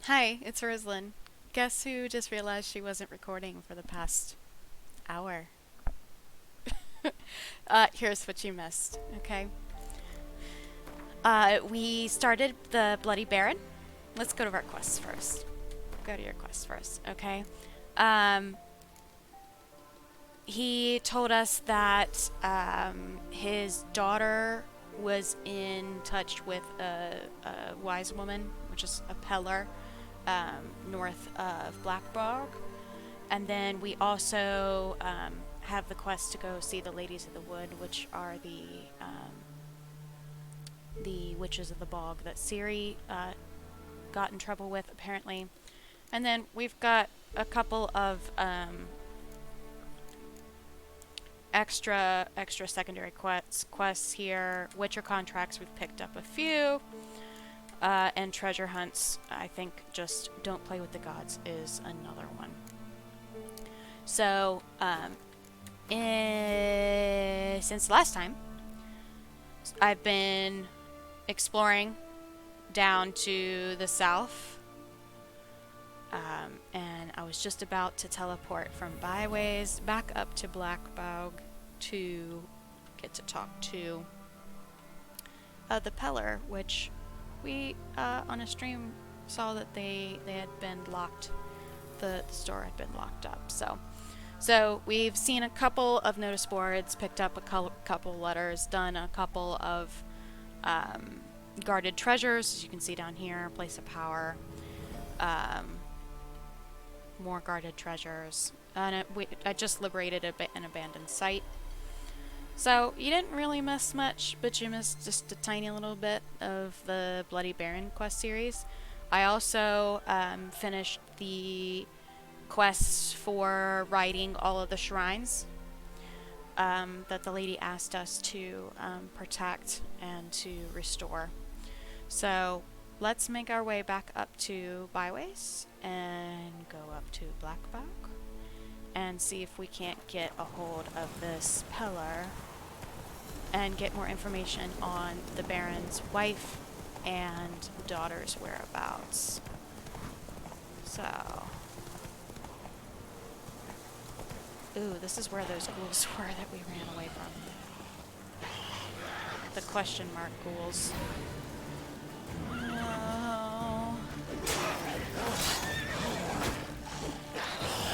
Hi, it's Rosealyn. Guess who just realized she wasn't recording for the past hour? Here's what you missed, okay? We started the Bloody Baron. Let's go to our quests first. Go to your quests first, okay? Um, he told us that his daughter was in touch with a wise woman, which is a Peller, north of Blackbog. And then we also have the quest to go see the Ladies of the Wood, which are the witches of the bog that Ciri got in trouble with, apparently. And then we've got a couple of extra secondary quests here. Witcher contracts, we've picked up a few. And treasure hunts, I think just Don't Play with the Gods is another one. So, since last time, I've been exploring down to the south, and I was just about to teleport from Byways back up to Blackbog to get to talk to the Peller, which we, on a stream, saw that they had been locked. The store had been locked up, so we've seen a couple of notice boards, picked up a couple letters, done a couple of guarded treasures, as you can see down here, place of power, more guarded treasures, and I just liberated an abandoned site. So you didn't really miss much, but you missed just a tiny little bit of the Bloody Baron quest series. I also finished the quests for righting all of the shrines that the lady asked us to protect and to restore. So let's make our way back up to Byways and go up to Blackbog and see if we can't get a hold of this Peller and get more information on the Baron's wife and daughter's whereabouts. So, ooh, this is where those ghouls were that we ran away from. The question mark ghouls. No.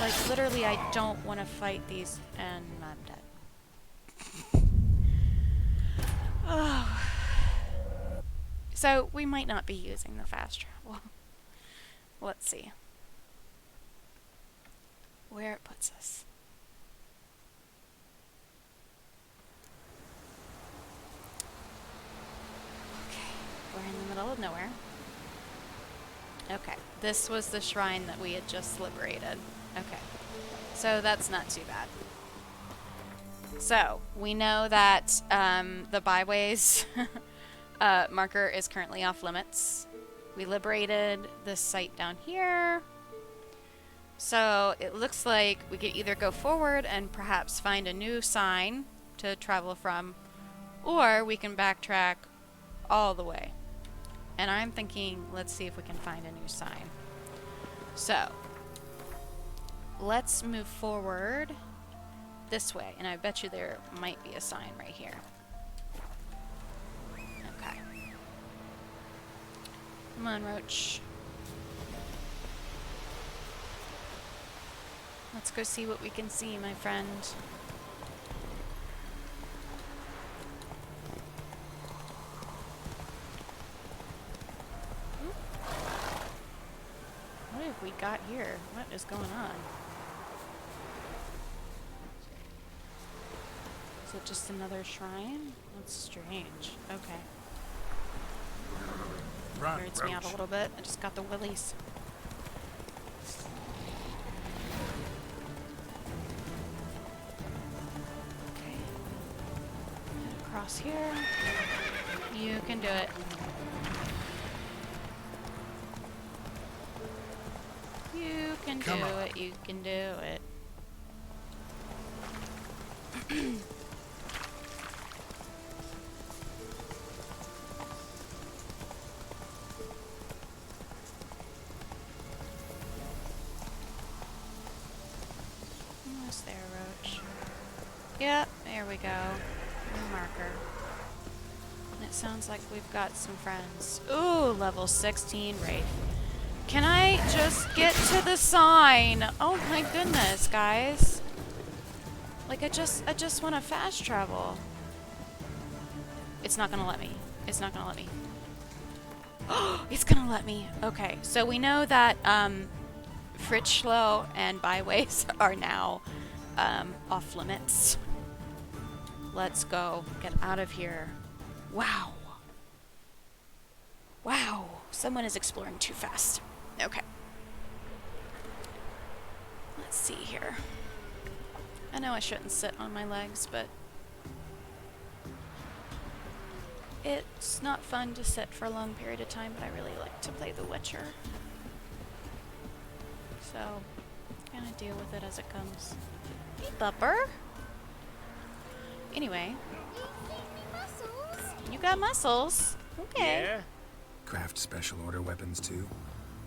Like, literally, I don't want to fight these, and I'm dead. Oh. So, we might not be using the fast travel. Let's see where it puts us. Okay, we're in the middle of nowhere. Okay, this was the shrine that we had just liberated. Okay, so that's not too bad. So, we know that the Byways marker is currently off limits. We liberated this site down here. So, it looks like we could either go forward and perhaps find a new sign to travel from, or we can backtrack all the way. And I'm thinking, let's see if we can find a new sign. So, let's move forward this way, and I bet you there might be a sign right here. Okay. Come on, Roach. Let's go see what we can see, my friend. What have we got here? What is going on? Is it just another shrine? That's strange. Okay. Weirds me out a little bit. I just got the willies. Okay. Head across here. You can do it. You can do it. You can do it. Yep, there we go. New marker. And it sounds like we've got some friends. Ooh, level 16 Wraith. Can I just get to the sign? Oh my goodness, guys. Like, I just want to fast travel. It's not gonna let me. It's not gonna let me. Oh, it's gonna let me. Okay, so we know that, Fritschlo and byways are now, off limits. Let's go. Get out of here. Wow. Wow. Someone is exploring too fast. Okay. Let's see here. I know I shouldn't sit on my legs, but it's not fun to sit for a long period of time, but I really like to play The Witcher. So, I'm gonna deal with it as it comes. Hey, Bupper! Anyway. You got muscles. Okay. Yeah? Craft special order weapons too?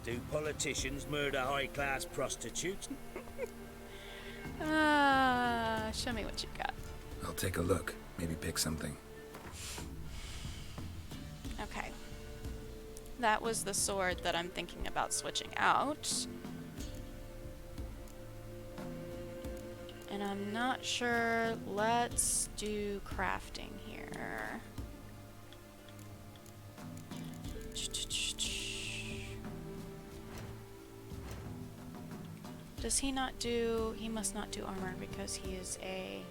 Do politicians murder high-class prostitutes? Show me what you got. I'll take a look. Maybe pick something. Okay. That was the sword that I'm thinking about switching out. And I'm not sure. Let's do crafting here. Does he not do... He must not do armor because he is a...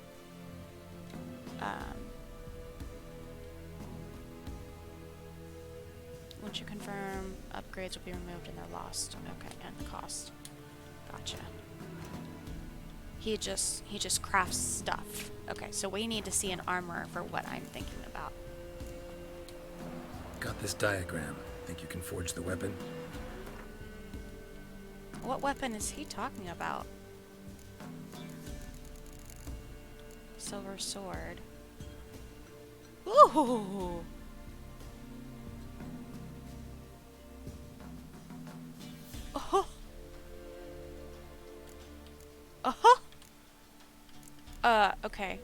Once you confirm, upgrades will be removed and they're lost. Okay, and the cost. Gotcha. He just crafts stuff. Okay, so we need to see an armor for what I'm thinking about. Got this diagram. Think you can forge the weapon? What weapon is he talking about? Silver sword. Ooh! Oh! Oh! Okay.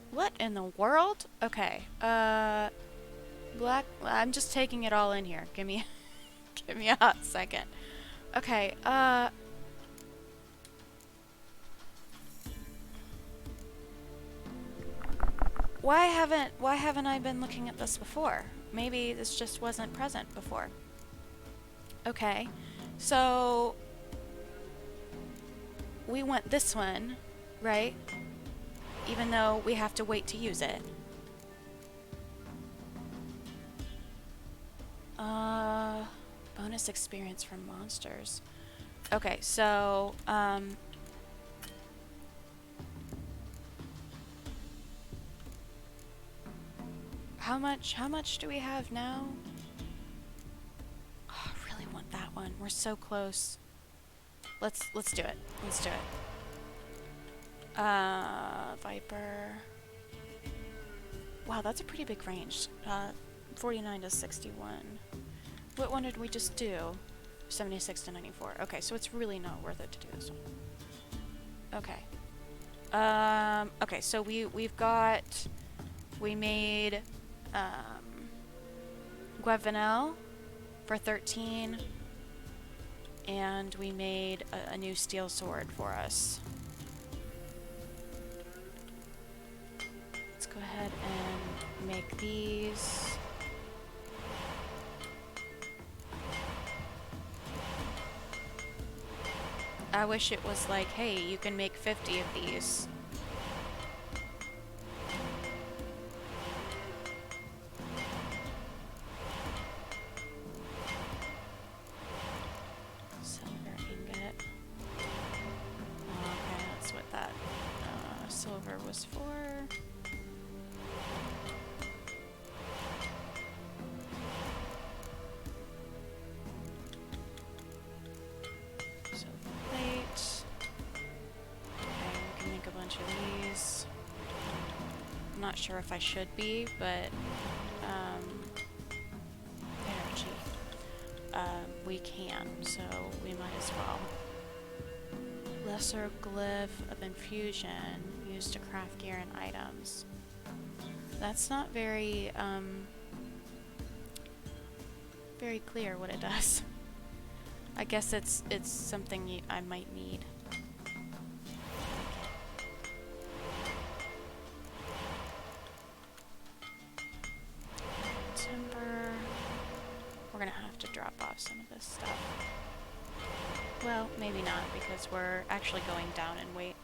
What in the world? Okay. Black... I'm just taking it all in here. Give me a hot second. Okay, why haven't I been looking at this before? Maybe this just wasn't present before. Okay, so we want this one, right? Even though we have to wait to use it. Bonus experience from monsters. Okay, so, how much do we have now? Oh, I really want that one. We're so close. Let's do it. Let's do it. Viper. Wow, that's a pretty big range. 49 to 61. What one did we just do? 76 to 94. Okay, so it's really not worth it to do this one. Okay. Okay, so we made, Guavenel for 13, and we made a new steel sword for us. Let's go ahead and make these. I wish it was like, hey, you can make 50 of these. Silver ingot. Okay, that's what that silver was for. Not sure if I should be, but energy. We can, so we might as well. Lesser glyph of infusion used to craft gear and items. That's not very, very clear what it does. I guess it's something I might need. Timber. We're gonna have to drop off some of this stuff. Well, maybe not, because we're actually going down in weight.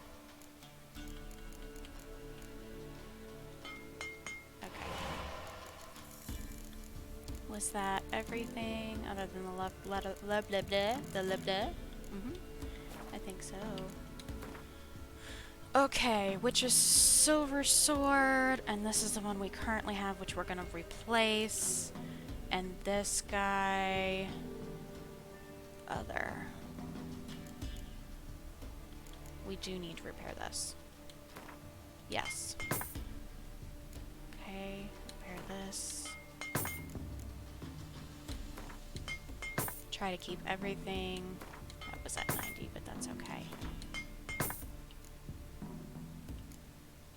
Okay. Was that everything other than the I think so. Okay, which is silver sword, and this is the one we currently have, which we're gonna replace. And this guy, other. We do need to repair this. Yes. Okay, repair this. Try to keep everything. That was at 90, but that's okay.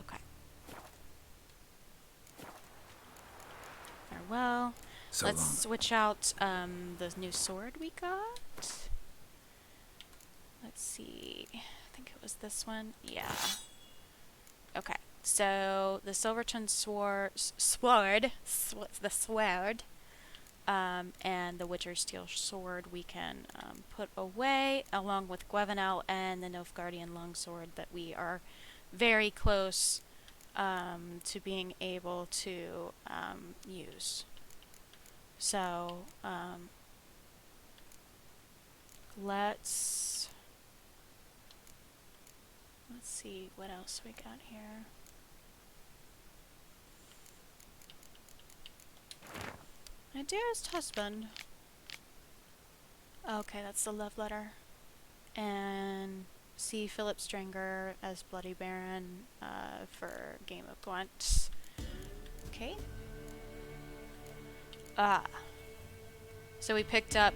Okay. Farewell. So Let's long. switch out the new sword we got. Let's see. I think it was this one. Yeah. Okay. So the Silverton sword, the sword, and the Witcher Steel sword we can put away, along with Gwevenel and the Nilfgaardian longsword that we are very close to being able to use. So let's see what else we got here. My dearest husband. Okay, that's the love letter. And see Philip Stringer as Bloody Baron for Game of Gwent. Okay. So we picked up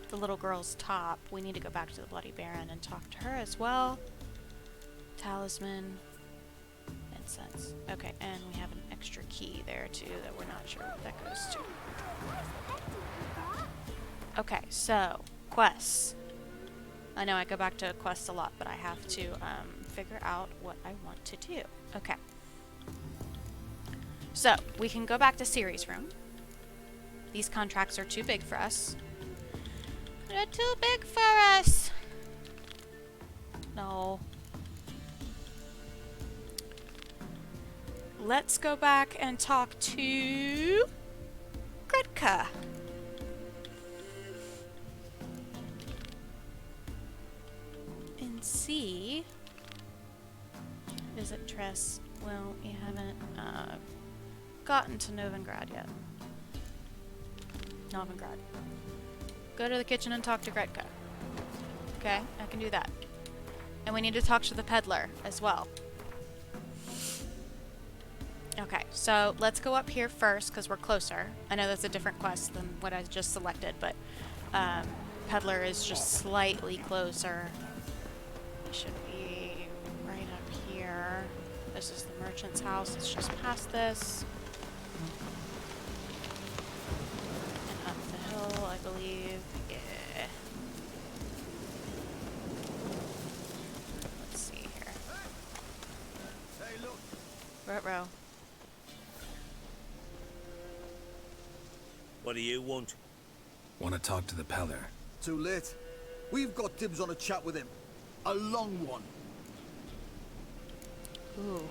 the little girl's top. We need to go back to the Bloody Baron and talk to her as well. Talisman. Incense. Okay, and we have an extra key there too that we're not sure what that goes to. Okay, so quests. I know I go back to quests a lot, but I have to figure out what I want to do. Okay. So, we can go back to Ciri's room. These contracts are too big for us. They're too big for us! No. Let's go back and talk to Gretka. And see. Visit Triss. Well, we haven't gotten to Novigrad yet. Novigrad. Go to the kitchen and talk to Gretka. Okay, I can do that. And we need to talk to the peddler as well. Okay, so let's go up here first because we're closer. I know that's a different quest than what I just selected, but peddler is just slightly closer. It should be right up here. This is the merchant's house. It's just past this. And up the hill, I believe. Yeah. Let's see here. Hey, look. Ruh-roh. What do you want? Want to talk to the Peller? Too late. We've got dibs on a chat with him. A long one. Ooh.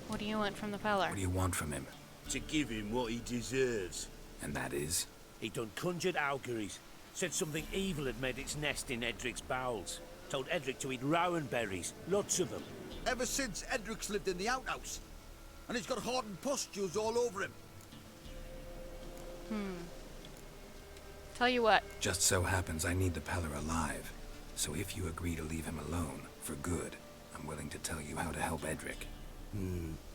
What do you want from the peddler? What do you want from him? To give him what he deserves. And that is? He done conjured auguries. Said something evil had made its nest in Edric's bowels. Told Edric to eat rowan berries. Lots of them. Ever since Edric's lived in the outhouse. And he's got hardened pustules all over him. Tell you what. Just so happens I need the Peller alive. So if you agree to leave him alone, for good, I'm willing to tell you how to help Edric.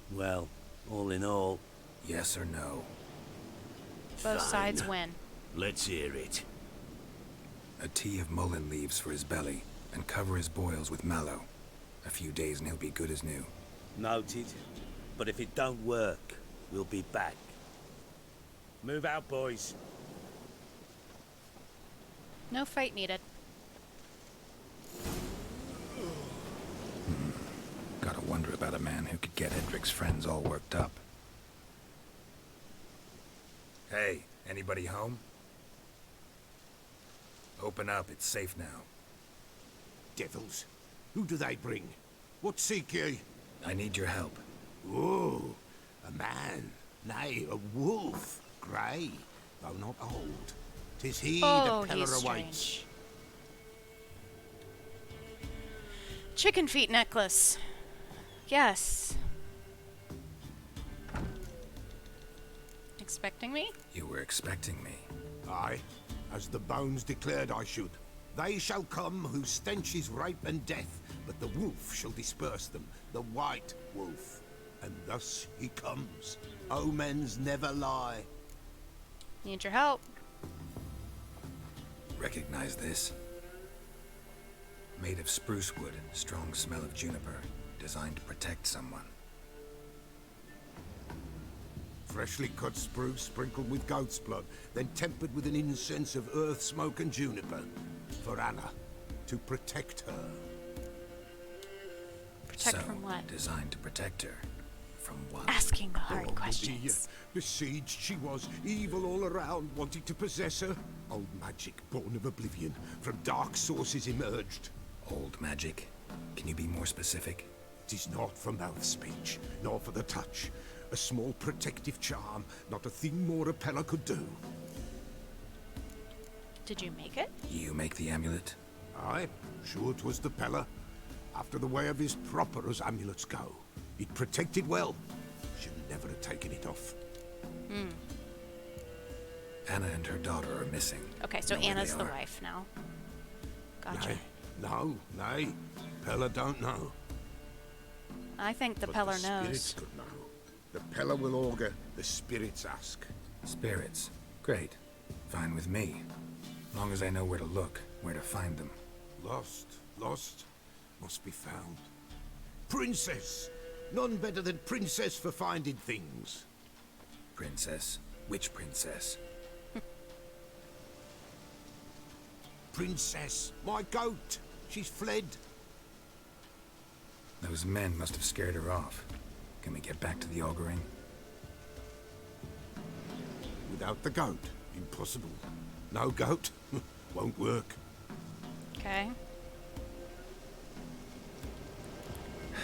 Well, all in all... Yes or no? Both Fine. sides win. Let's hear it. A tea of mullein leaves for his belly, and cover his boils with mallow. A few days and he'll be good as new. Noted. But if it don't work, we'll be back. Move out, boys. No fight needed. Gotta wonder about a man who could get Edric's friends all worked up. Hey, anybody home? Open up, it's safe now. Devils. Who do they bring? What seek ye? I need your help. Oh, a man. Nay, a wolf. Grey, though not old. 'Tis he Oh, the Peller he's awaits. strange. Chicken feet necklace. Yes. Expecting me? You were expecting me. Aye, as the bones declared I should. They shall come whose stench is rape and death, but the wolf shall disperse them, the white wolf. And thus he comes. Omens never lie. Need your help. Recognize this? Made of spruce wood, strong smell of juniper, designed to protect someone. Freshly cut spruce sprinkled with goat's blood, then tempered with an incense of earth, smoke and juniper. For Anna, to protect her. Protect So, from what? designed to protect her. From what? Asking the hard Oh, questions. Besieged she was, evil all around, wanting to possess her. Old magic, born of oblivion, from dark sources emerged. Old magic? Can you be more specific? 'Tis not for mouth speech, nor for the touch. A small protective charm, not a thing more a Peller could do. Did you make it? You make the amulet? Aye, sure 'twas the Peller. After the way of his proper as amulets go. It protected well. Should never have taken it off. Anna and her daughter are missing. Okay, so Know where Anna's they the are? wife now. Gotcha. Nay, no, nay. Peller don't know. I think the But Peller the spirits knows. could know. The Peller will augur, the spirits ask. Spirits. Great. Fine with me. Long as I know where to look, where to find them. Lost, must be found. Princess! None better than Princess for finding things. Princess? Which princess? Princess, my goat! She's fled. Those men must have scared her off. Can we get back to the auguring? Without the goat, impossible. No goat, won't work. Okay.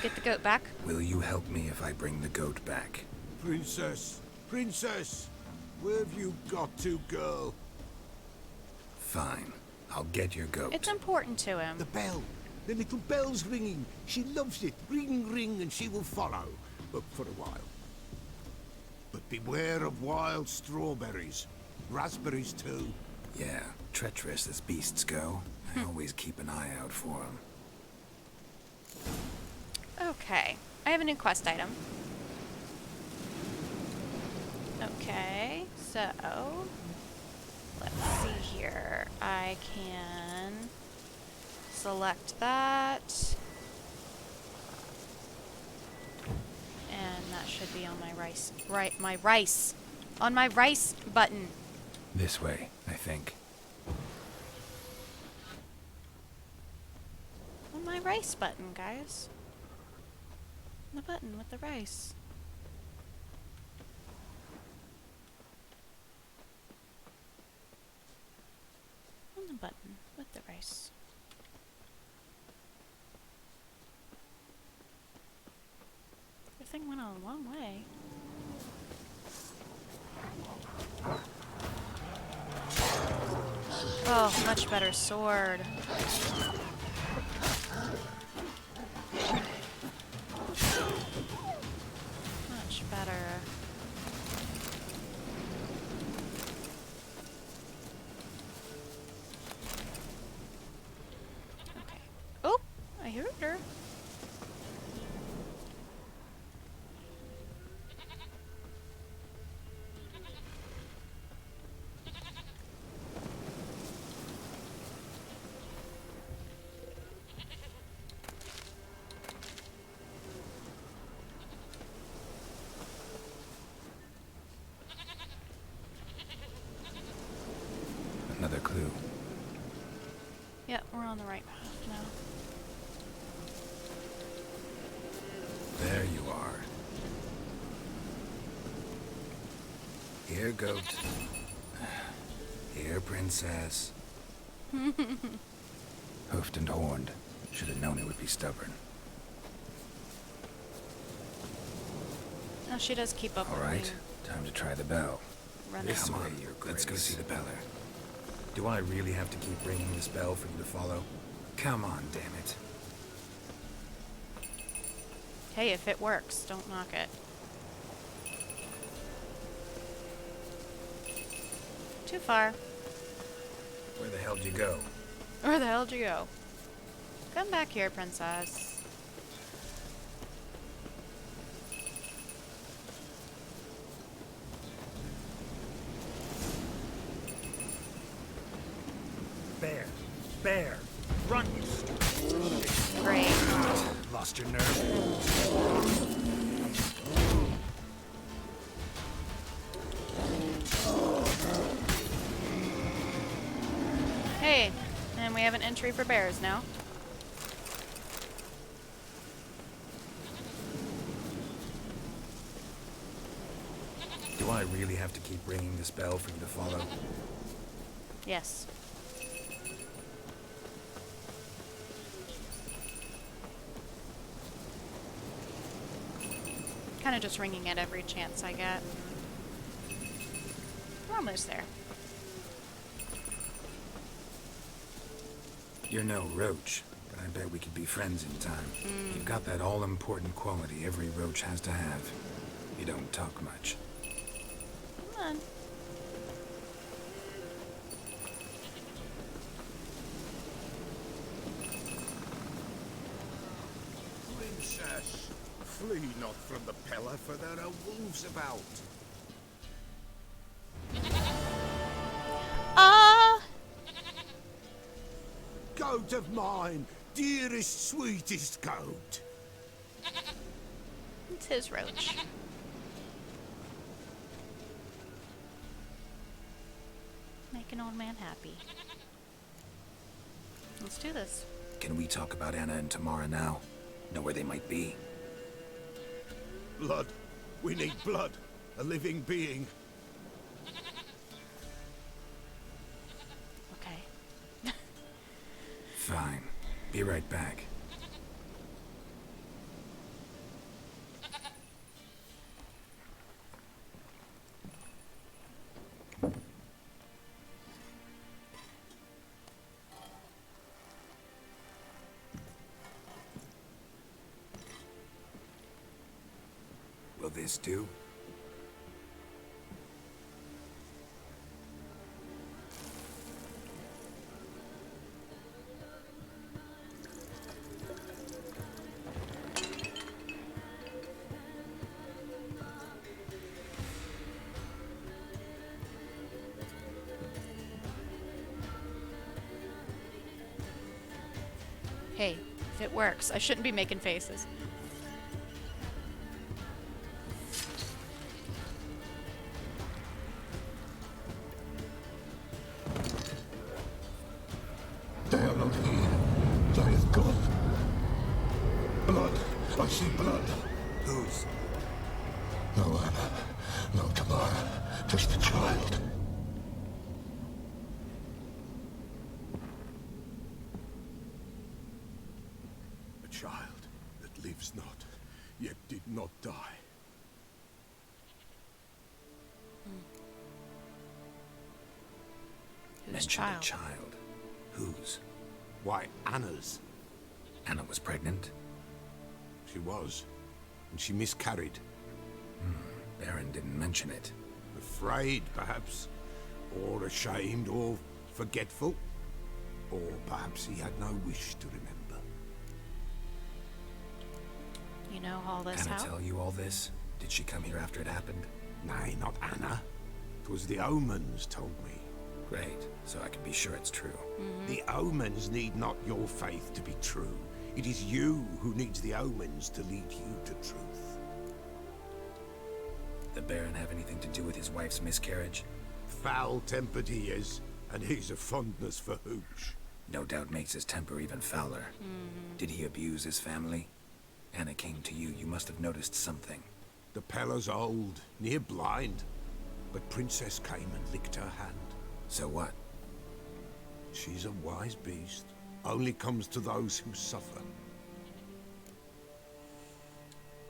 Get the goat back. Will you help me if I bring the goat back? Princess, princess! Where have you got to, girl? Fine. I'll get your goat. It's important to him. The bell. The little bell's ringing. She loves it. Ring, ring, and she will follow. But for a while. But beware of wild strawberries. Raspberries, too. Yeah, treacherous as beasts go. I always keep an eye out for them. Okay. I have a new quest item. Okay, so let's see here. I can select that. And that should be on my on my rice button. This way, I think. On my rice button, guys. The button with the rice. On the button with the rice. The thing went a long way. Oh, much better sword. Much better. Okay. Oh, I heard her. Another clue. Yep, we're on the right path now. There you are. Here, goat. Here, princess. Hoofed and horned. Should have known it would be stubborn. Oh, she does keep up All with right, me. time to try the bell. Running. Come on, let's go see the Peller. Do I really have to keep ringing this bell for you to follow? Come on, damn it. Hey, if it works, don't knock it. Too far. Where the hell did you go? Where the hell did you go? Come back here, princess. Bear! Bear! Run, you stupid! Great. Lost your nerve? Hey, and we have an entry for bears now. Do I really have to keep ringing this bell for you to follow? Yes. Kind of just ringing it every chance I get. We're almost there. You're no roach, but I bet we could be friends in time. You've got that all-important quality every roach has to have. You don't talk much. Come on. Princess, flee not from the Peller, for there are wolves about. Ah! Goat of mine, dearest, sweetest goat. It's his roach. Make an old man happy. Let's do this. Can we talk about Anna and Tamara now? Know where they might be? Blood. We need blood. A living being. Okay. Fine. Be right back. Will this do? Hey, if it works, I shouldn't be making faces. They are not here. They is gone. Blood. I see blood. Whose? No Anna. No Tamara. Just the child. A child that lives not, yet did not die. Whose Mentioned child? a child. Whose? Why, Anna's. Anna was pregnant? She was. And she miscarried. Baron didn't mention it. Afraid, perhaps. Or ashamed, or forgetful. Or perhaps he had no wish to remember. You know all this Anna how? tell you all this? Did she come here after it happened? Nay, not Anna. 'Twas the omens told me. Great, so I can be sure it's true. The omens need not your faith to be true. It is you who needs the omens to lead you to truth. The Baron have anything to do with his wife's miscarriage? Foul-tempered he is, And he's a fondness for hooch. No doubt makes his temper even fouler. Did he abuse his family? Anna came to you. You must have noticed something. The Pella's old, near blind. But Princess came and licked her hand. So what? She's a wise beast. Only comes to those who suffer.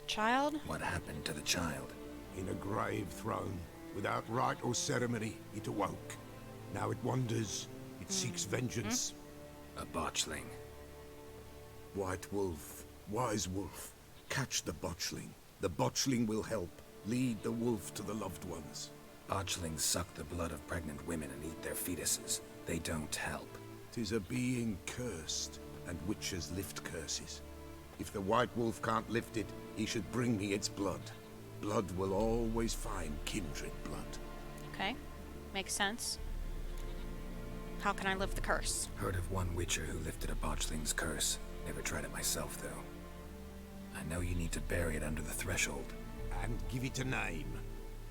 Child? What happened to the child? In a grave thrown, without rite or ceremony, it awoke. Now it wanders. It seeks vengeance. A botchling. White wolf, wise wolf, catch the botchling. The botchling will help. Lead the wolf to the loved ones. Botchlings suck the blood of pregnant women and eat their fetuses. They don't help. 'Tis a being cursed, and witches lift curses. If the white wolf can't lift it, he should bring me its blood. Blood will always find kindred blood. Okay. Makes sense. How can I lift the curse? Heard of one witcher who lifted a botchling's curse. Never tried it myself, though. I know you need to bury it under the threshold. And give it a name.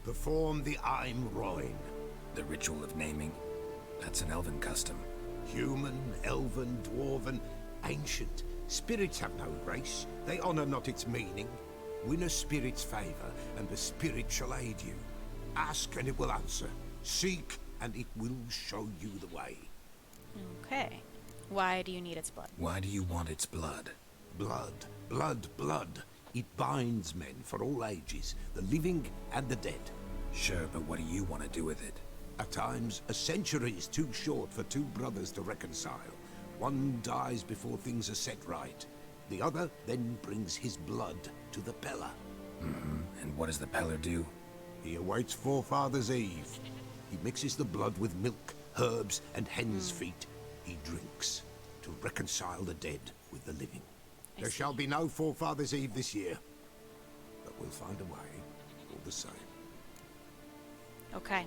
Perform the Aim Roin. The ritual of naming? That's an elven custom. Human, elven, dwarven, ancient. Spirits have no race. They honor not its meaning. Win a spirit's favor, and the spirit shall aid you. Ask, and it will answer. Seek, and it will show you the way. Okay. Why do you need its blood? Why do you want its blood? Blood, blood, blood. It binds men for all ages, the living and the dead. Sure, but what do you want to do with it? At times, a century is too short for two brothers to reconcile. One dies before things are set right. The other then brings his blood to the Pella. And what does the Peller do? He awaits Forefather's Eve. He mixes the blood with milk, herbs, and hen's feet. He drinks to reconcile the dead with the living. I There see. shall be no Forefather's Eve this year. But we'll find a way, all the same. Okay. I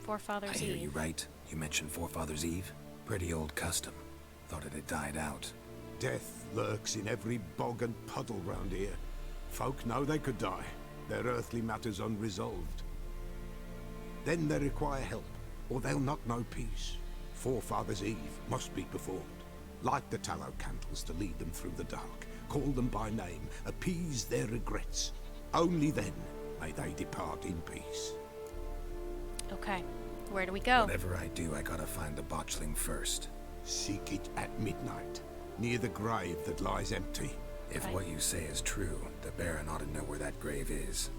Forefather's hear Eve. you right. You mentioned Forefather's Eve. Pretty old custom. Thought it had died out. Death lurks in every bog and puddle round here. Folk know they could die, their earthly matters unresolved. Then they require help, or they'll not know peace. Forefather's Eve must be performed. Light the tallow candles to lead them through the dark. Call them by name, appease their regrets. Only then may they depart in peace. Okay. Where do we go? Whatever I do, I gotta find the botchling first. Seek it at midnight, near the grave that lies empty. If Right. what you say is true, the Baron ought to know where that grave is.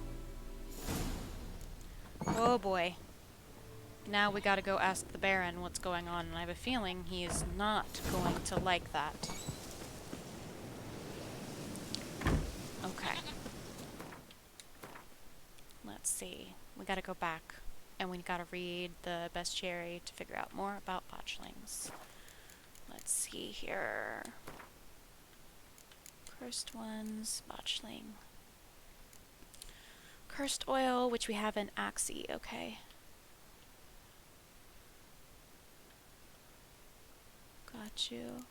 Oh boy. Now we gotta go ask the Baron what's going on, and I have a feeling he is not going to like that. Okay. Let's see. We gotta go back, and we gotta read the bestiary to figure out more about botchlings. Let's see here. Cursed ones, botchling. Cursed oil, which we have in Axie, okay. Got you.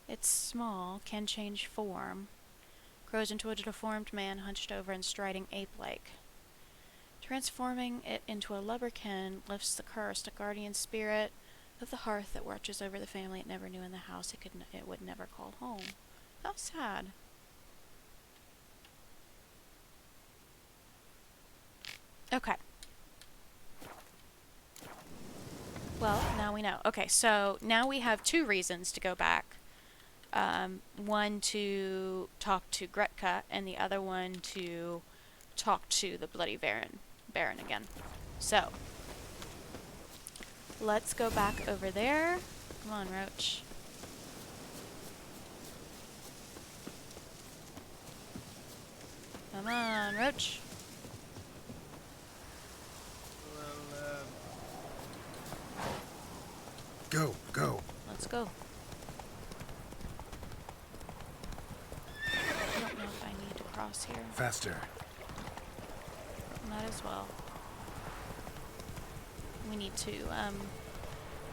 It's small, can change form. Grows into a deformed man hunched over and striding ape-like. Transforming it into a lubberkin lifts the cursed, a guardian spirit of the hearth that watches over the family it never knew in the house it would never call home. How sad. Okay. Well, now we know. Okay, so now we have two reasons to go back. One to talk to Gretka, and the other one to talk to the bloody Baron again. So, let's go back over there. Come on, Roach. Come on, Roach. Go, go. Let's go. I don't know if I need to cross here. Faster. Might as well. We need to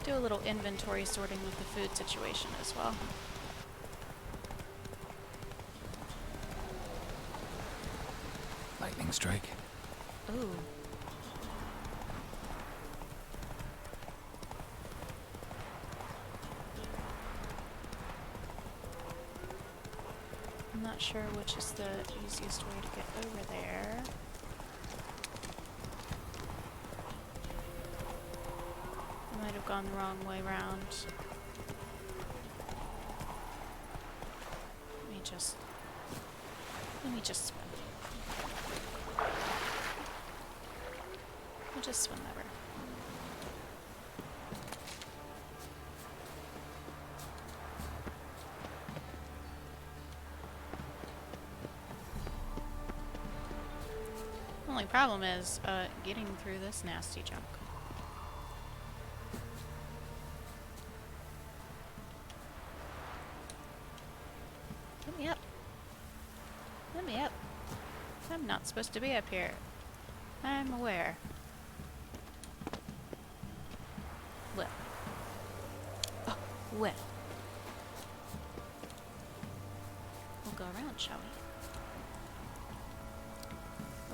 do a little inventory sorting with the food situation as well. Lightning strike. Ooh. I'm not sure which is the easiest way to get over there. I might have gone the wrong way round. Let me just swim. We'll just swim over. Only problem is, getting through this nasty junk. Let me up. Let me up. I'm not supposed to be up here. I'm aware. Well. Oh, well. We'll go around, shall we?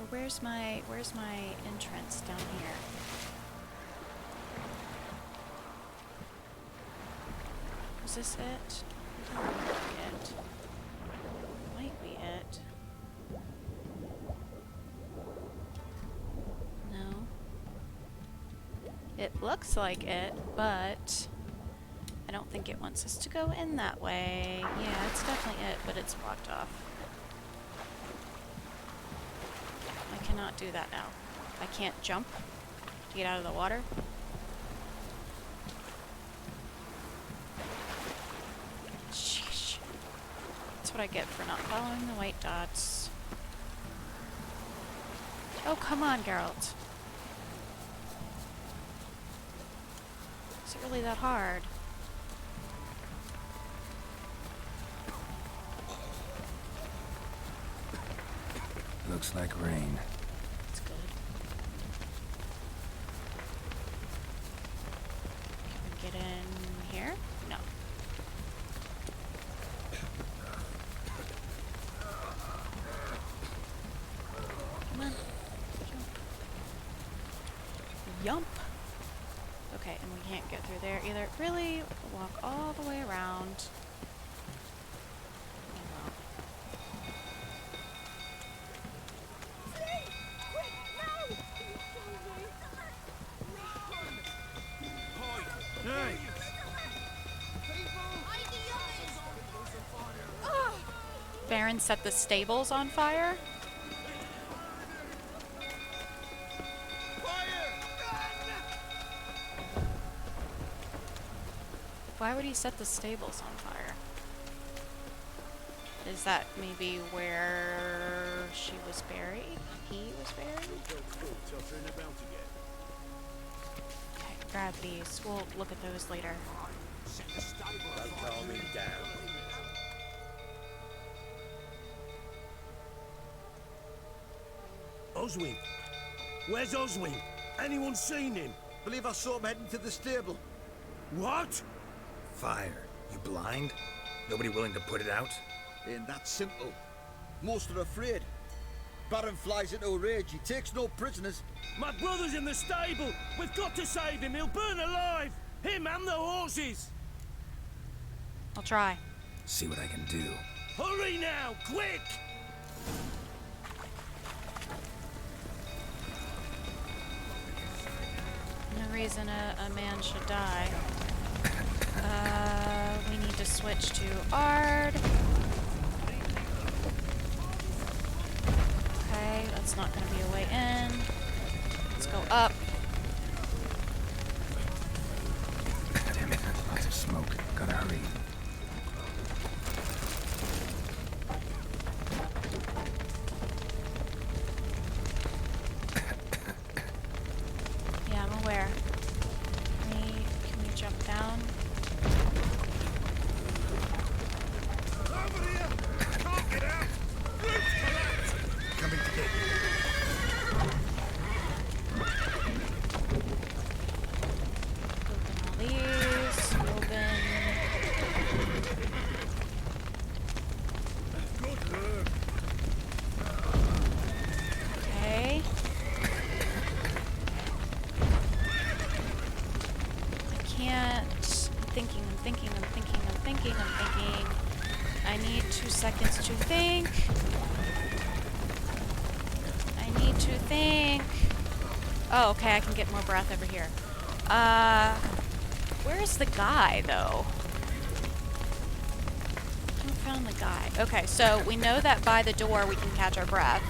Or where's my entrance down here? Is this it? It doesn't look like it. Might be it. No. It looks like it, but I don't think it wants us to go in that way. Yeah, it's definitely it, but it's blocked off. I cannot do that now. I can't jump to get out of the water. Sheesh. That's what I get for not following the white dots. Oh, come on, Geralt. Is it really that hard? Looks like rain. That's good. Can we get in here? No. Come on. Jump. Yump. Okay, and we can't get through there either. Really? Walk all the way around. Baron set the stables on fire? Why would he set the stables on fire? Is that maybe where she was buried? He was buried? Okay, grab these. We'll look at those later. Don't calm him down. Oswin! Where's Oswin? Anyone seen him? Believe I saw him heading to the stable. What? Fire. You blind? Nobody willing to put it out? Ain't that simple. Most are afraid. Baron flies into a rage. He takes no prisoners. My brother's in the stable! We've got to save him! He'll burn alive! Him and the horses! I'll try. See what I can do. Hurry now! Quick! No reason a man should die. We need to switch to Ard. Okay, that's not going to be a way in. Let's go up. Damn it. Lots of smoke. Gotta hurry. Yeah, I'm aware. Can we jump down? Over here! Can't get out! Roof collapsed! Coming to get you. Open all these. Open to think. Oh, okay, I can get more breath over here. Where's the guy, though? I haven't found the guy. Okay, so we know that by the door we can catch our breath.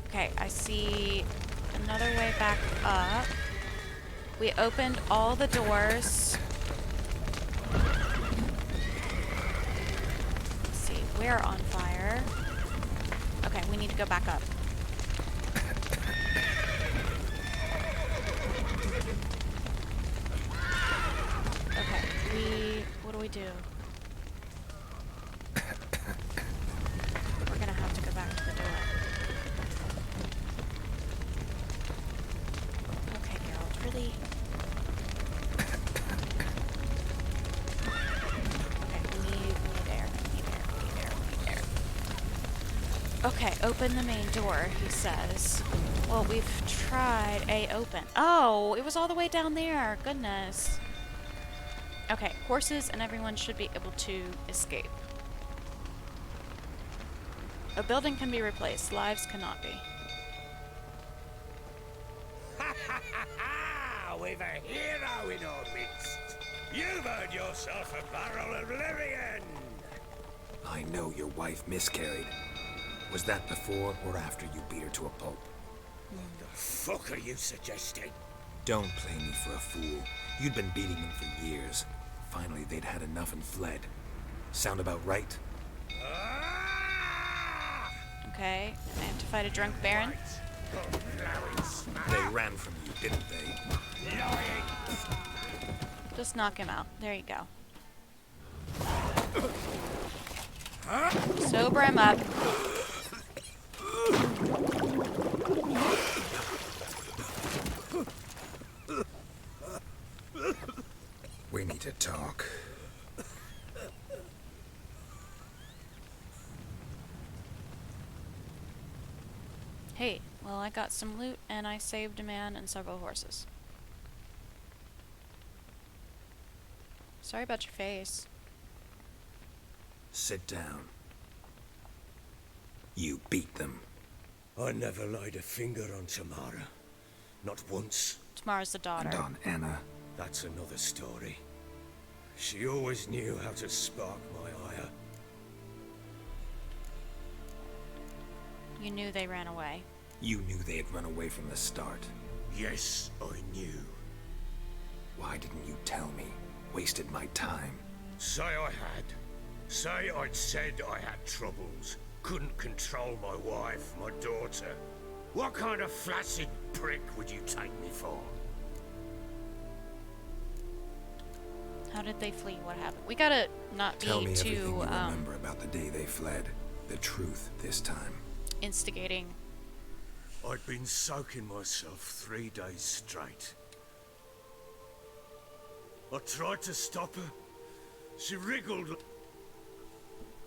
Okay, I see another way back up. We opened all the doors. Let's see, we're on fire. Okay, we need to go back up. Okay, what do we do? We're gonna have to go back to the door. Okay, Geralt, really? Okay, we need air, we need air. Okay, open the main door, he says. Well, we've tried A open. Oh, it was all the way down there. Goodness. Okay, horses and everyone should be able to escape. A building can be replaced, lives cannot be. Ha ha ha ha! We've a hero in our midst. You've earned yourself a barrel of Lyrian. I know your wife miscarried. Was that before or after you beat her to a pulp? What the fuck are you suggesting? Don't play me for a fool. You'd been beating them for years. Finally, they'd had enough and fled. Sound about right? Okay, I have to fight a drunk baron. They ran from you, didn't they? Just knock him out. There you go. Sober him up. We need to talk. Hey, well, I got some loot and I saved a man and several horses. Sorry about your face. Sit down. You beat them. I never laid a finger on Tamara. Not once. Tamara's the daughter. And on Anna. That's another story. She always knew how to spark my ire. You knew they ran away. You knew they had run away from the start. Yes, I knew. Why didn't you tell me? Wasted my time. Say I had. Say I'd said I had troubles. Couldn't control my wife, my daughter. What kind of flaccid prick would you take me for? How did they flee? What happened? We gotta not Tell me be everything too you remember about the day they fled. The truth this time. instigating. I'd been soaking myself 3 days straight. I tried to stop her. She wriggled.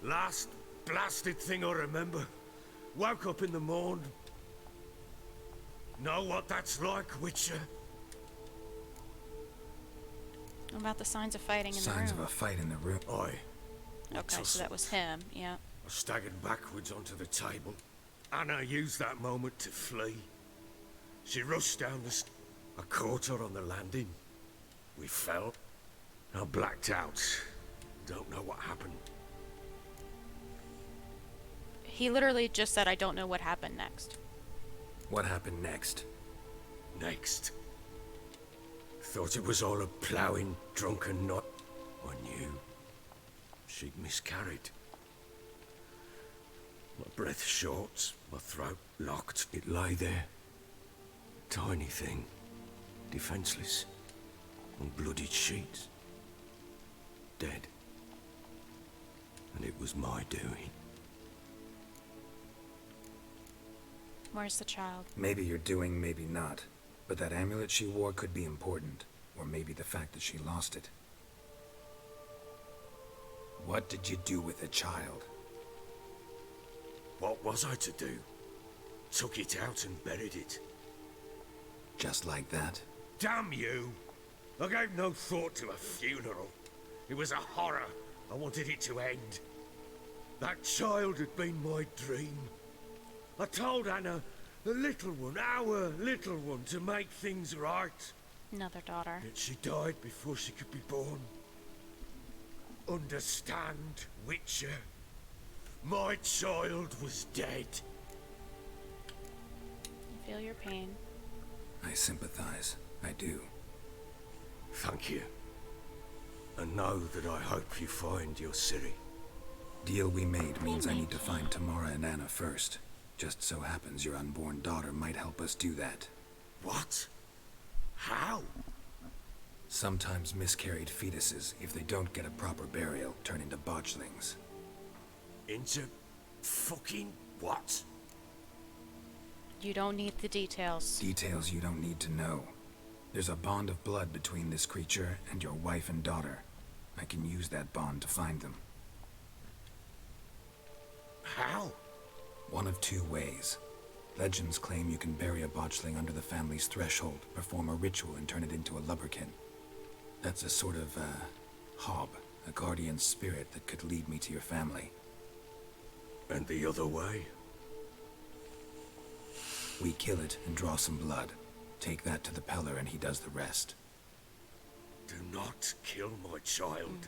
Last blasted thing I remember. Woke up in the morn. Know what that's like, Witcher? What about the signs of fighting in Signs the of room? a fight in the room. Okay, so that was him, yeah. I staggered backwards onto the table. Anna used that moment to flee. She rushed down the I caught her on the landing. We fell. I blacked out. Don't know what happened. He literally just said, I don't know what happened next. What happened next? Next. Thought it was all a ploughing, drunken knot. I knew. She'd miscarried. My breath short, my throat locked. It lay there. Tiny thing. Defenseless. On bloodied sheets. Dead. And it was my doing. Where's the child? Maybe you're doing, maybe not. But that amulet she wore could be important. Or maybe the fact that she lost it. What did you do with the child? What was I to do? Took it out and buried it. Just like that? Damn you! I gave no thought to a funeral. It was a horror. I wanted it to end. That child had been my dream. I told Anna, the little one, our little one, to make things right. Another daughter. Yet she died before she could be born. Understand, Witcher? My child was dead. I feel your pain. I sympathize. I do. Thank you. And know that I hope you find your Ciri. Deal we made means I need to find Tamara and Anna first. Just so happens your unborn daughter might help us do that. What? How? Sometimes miscarried fetuses, if they don't get a proper burial, turn into botchlings. Into fucking what? You don't need the details. Details you don't need to know. There's a bond of blood between this creature and your wife and daughter. I can use that bond to find them. How? One of two ways. Legends claim you can bury a botchling under the family's threshold, perform a ritual, and turn it into a lubberkin. That's a sort of, hob, a guardian spirit that could lead me to your family. And the other way? We kill it and draw some blood. Take that to the Peller and he does the rest. Do not kill my child.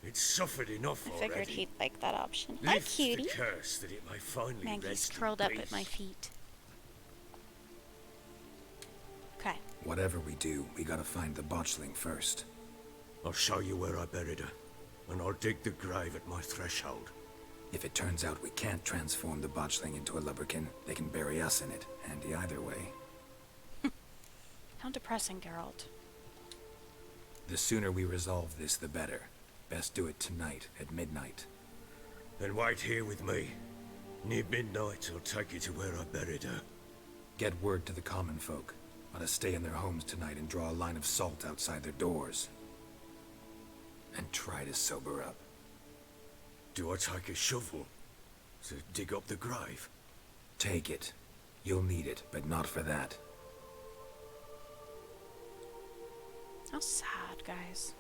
It's suffered enough I already. figured he'd like that option. Hi, Lift cutie. the curse that it may finally Maggie's rest in curled up peace. at my feet. Okay. Whatever we do, we gotta find the botchling first. I'll show you where I buried her, and I'll dig the grave at my threshold. If it turns out we can't transform the botchling into a lubberkin, they can bury us in it. Handy either way. How depressing, Geralt. The sooner we resolve this, the better. Best do it tonight, at midnight. Then wait here with me. Near midnight, I'll take you to where I buried her. Get word to the common folk. Let us stay in their homes tonight and draw a line of salt outside their doors. And try to sober up. Do I take a shovel to dig up the grave? Take it. You'll need it, but not for that. How sad, guys.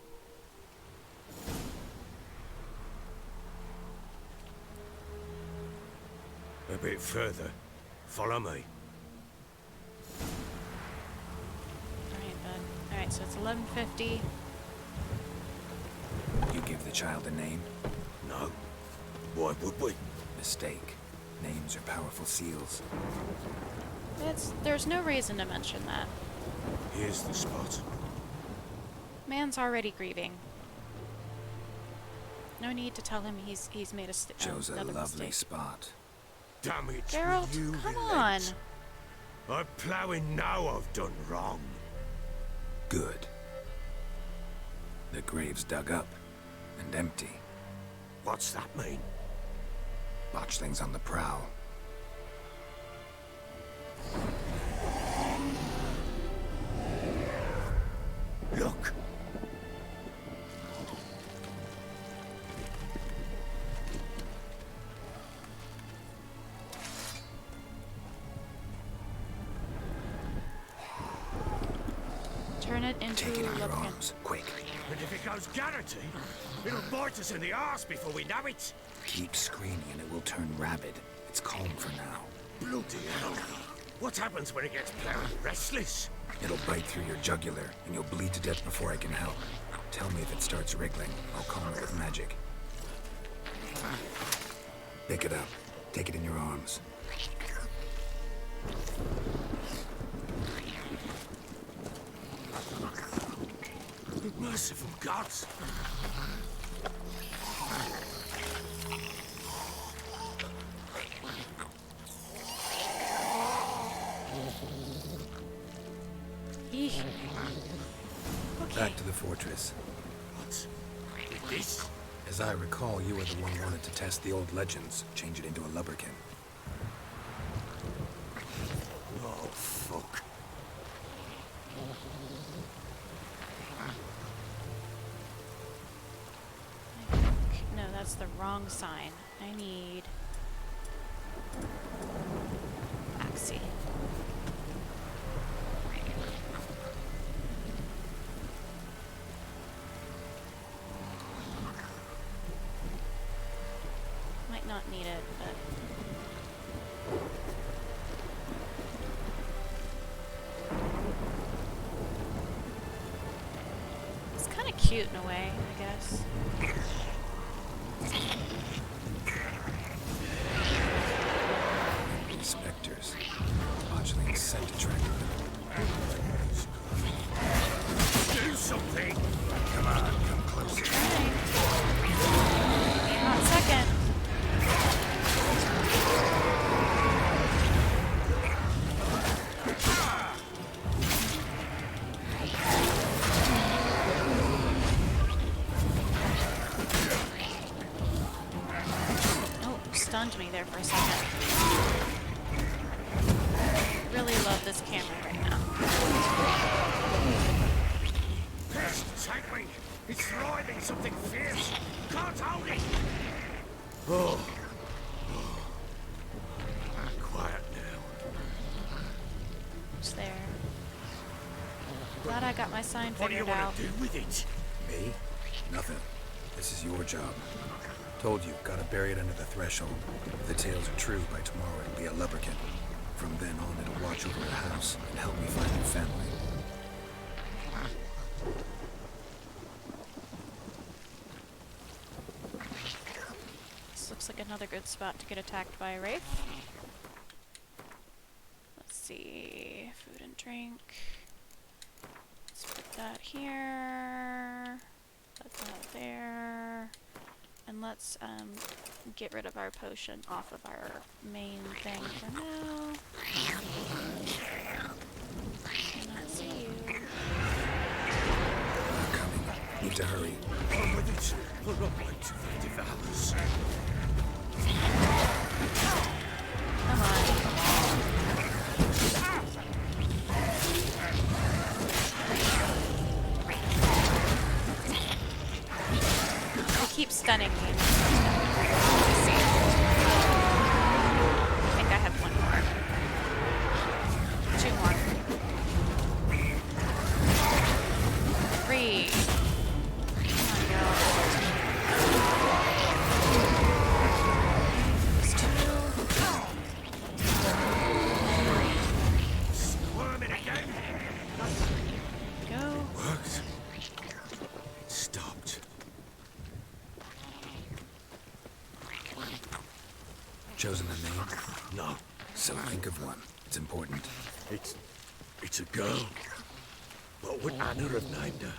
A bit further. Follow me. Alright, bud. Alright, so it's 11:50. You give the child a name? No. Why would we? Mistake. Names are powerful seals. There's no reason to mention that. Here's the spot. Man's already grieving. No need to tell him he's made Chose a another lovely mistake. spot. Damn it, Geralt, will you come relent? on. I'm ploughing now I've done wrong. Good. The grave's dug up and empty. What's that mean? Botchlings on the prowl. Look. Turn it into Take it in your Lupkin. arms, quick. And if it goes Garrity, it'll bite us in the arse before we know it. Keep screaming and it will turn rabid. It's calm for now. Bloody hell. What happens when it gets ploughed restless? It'll bite through your jugular, and you'll bleed to death before I can help. Tell me if it starts wriggling. I'll calm it with magic. Pick it up. Take it in your arms. Merciful gods. Eesh. Okay. Back to the fortress. What? This? As I recall, you were the one who wanted to test the old legends, change it into a lubberkin. Oh, fuck. No, that's the wrong sign. I need Axie. Might not need it, but cute in a way, I guess. Spectres. Botchling's scent attracted them. Do something! Come on, come closer. Hot second. Oh, stunned me there for a second. Really love this camera right now. Pest, cycling! It's thriving something fierce! Can't hold it! Oh. Quiet now. It's there. Glad I got my sign What do you figured want out. to do with it? Me? Nothing. This is your job. Told you, gotta bury it under the threshold. If the tales are true, by tomorrow it'll be a lubberkin. From then on, it'll watch over the house and help me find your family. This looks like another good spot to get attacked by a wraith. Let's see. Food and drink. Let's put that here. Put that there. And let's get rid of our potion off of our main thing for now. Cannot see you. I'm coming. Need to hurry. On with it! We're not like to the devours. Come on. They keep stunning me. Let's see. I think I have one more. 2 more. 3. Come on, girl. It's 2. Squirming again! Go. Worked. It stopped. Chosen a name? No, So think of one. It's important. it's a girl. What would Anna have named her?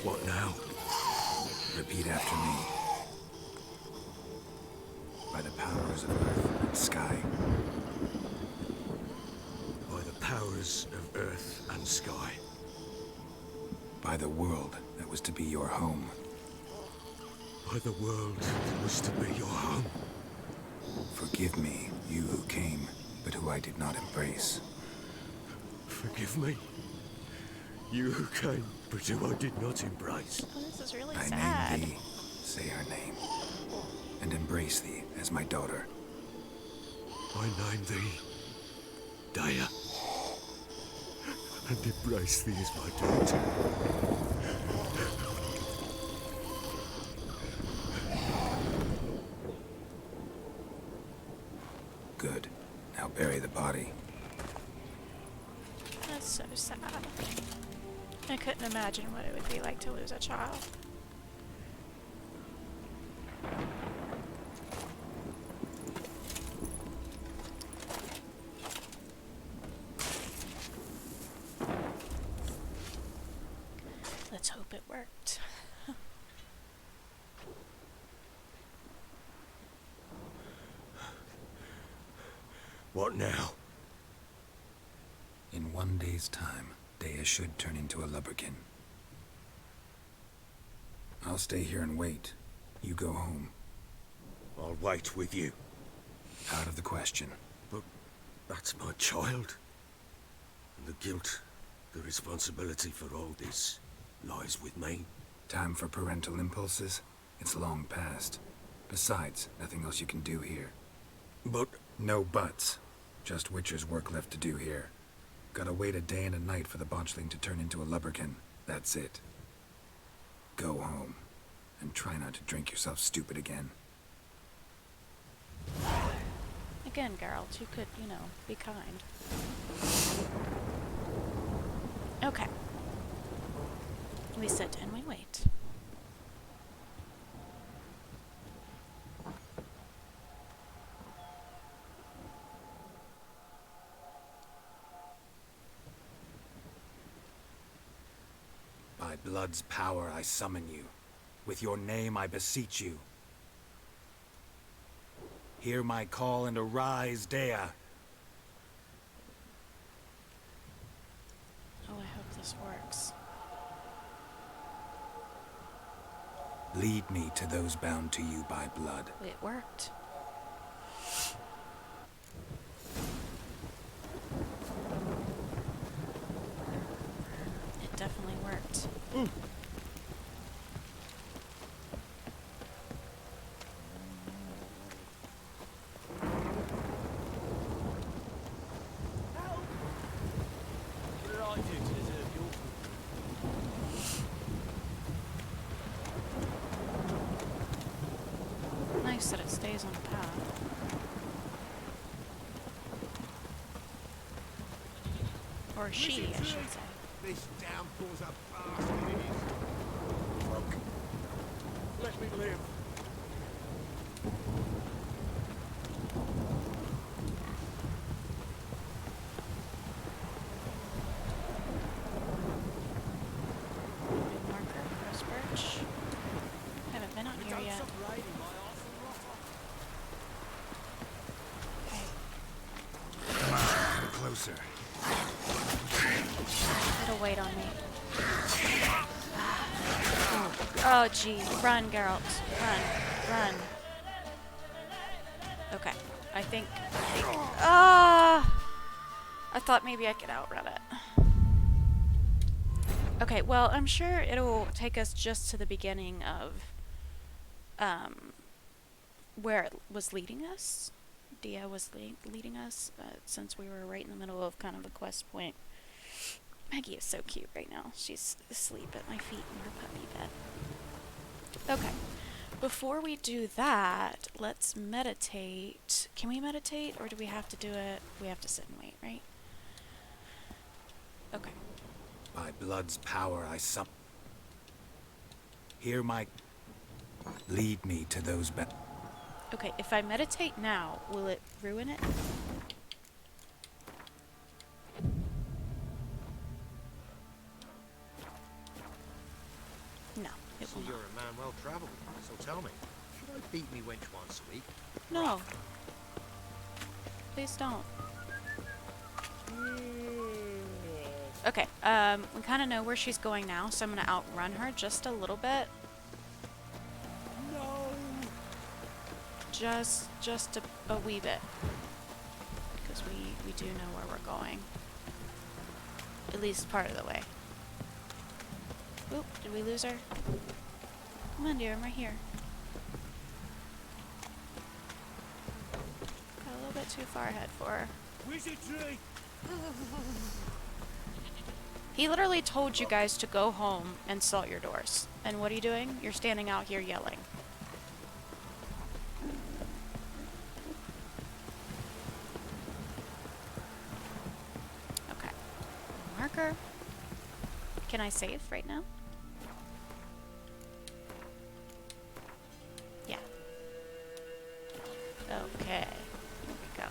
What now? Repeat after me. By the powers of earth and sky. By the powers of earth and sky. By the world that was to be your home. By the world that was to be your home. Forgive me, you who came, but who I did not embrace. Forgive me. You who came, but who I did not embrace. Oh, this is really I sad. name thee, say her name, and embrace thee as my daughter. I name thee Daya, and embrace thee as my daughter. Good. Now bury the body. That's so sad. I couldn't imagine what it would be like to lose a child. Let's hope it worked. What now? In 1 day's time, Dea should turn into a lubberkin. I'll stay here and wait. You go home. I'll wait with you. Out of the question. But that's my child. And the guilt, the responsibility for all this lies with me. Time for parental impulses? It's long past. Besides, nothing else you can do here. But No buts. Just Witcher's work left to do here. Gotta wait a day and a night for the botchling to turn into a lubberkin. That's it. Go home. And try not to drink yourself stupid again. Again, Geralt, you could, you know, be kind. Okay. We sit and we wait. By blood's power I summon you. With your name I beseech you. Hear my call and arise, Dea. Oh, I hope this works. Lead me to those bound to you by blood. It worked. It definitely worked. Nice that it stays on the path. Or she, I should say. This downpour's a bastard, it is. Look, let me live. New marker, Rose Birch. Haven't been out here yet. Okay. Come on, closer. It'll wait on me. Oh, gee. Run, Geralt. Run. Run. Okay. I think... Ah! I thought maybe I could outrun it. Okay, well, I'm sure it'll take us just to the beginning of... where it was leading us. Dia was leading us, since we were right in the middle of kind of the quest point. Maggie is so cute right now. She's asleep at my feet in her puppy bed. Okay. Before we do that, let's meditate. Can we meditate, or do we have to do it? We have to sit and wait, right? Okay. By blood's power I summon. Hear my... Lead me to those Okay, if I meditate now, will it ruin it? No, it So will you're not. a man well travelled, so tell me, should I beat me wench once a week? No. Please don't. Okay, we kind of know where she's going now, so I'm going to outrun her just a little bit. No! Just a wee bit. Because we do know where we're going. At least part of the way. Oop, did we lose her? Come on, dear, I'm right here. Got a little bit too far ahead for her. Wizardry! He literally told you guys to go home and salt your doors. And what are you doing? You're standing out here yelling. Okay. Marker. Can I save right now? Yeah. Okay. Here we go.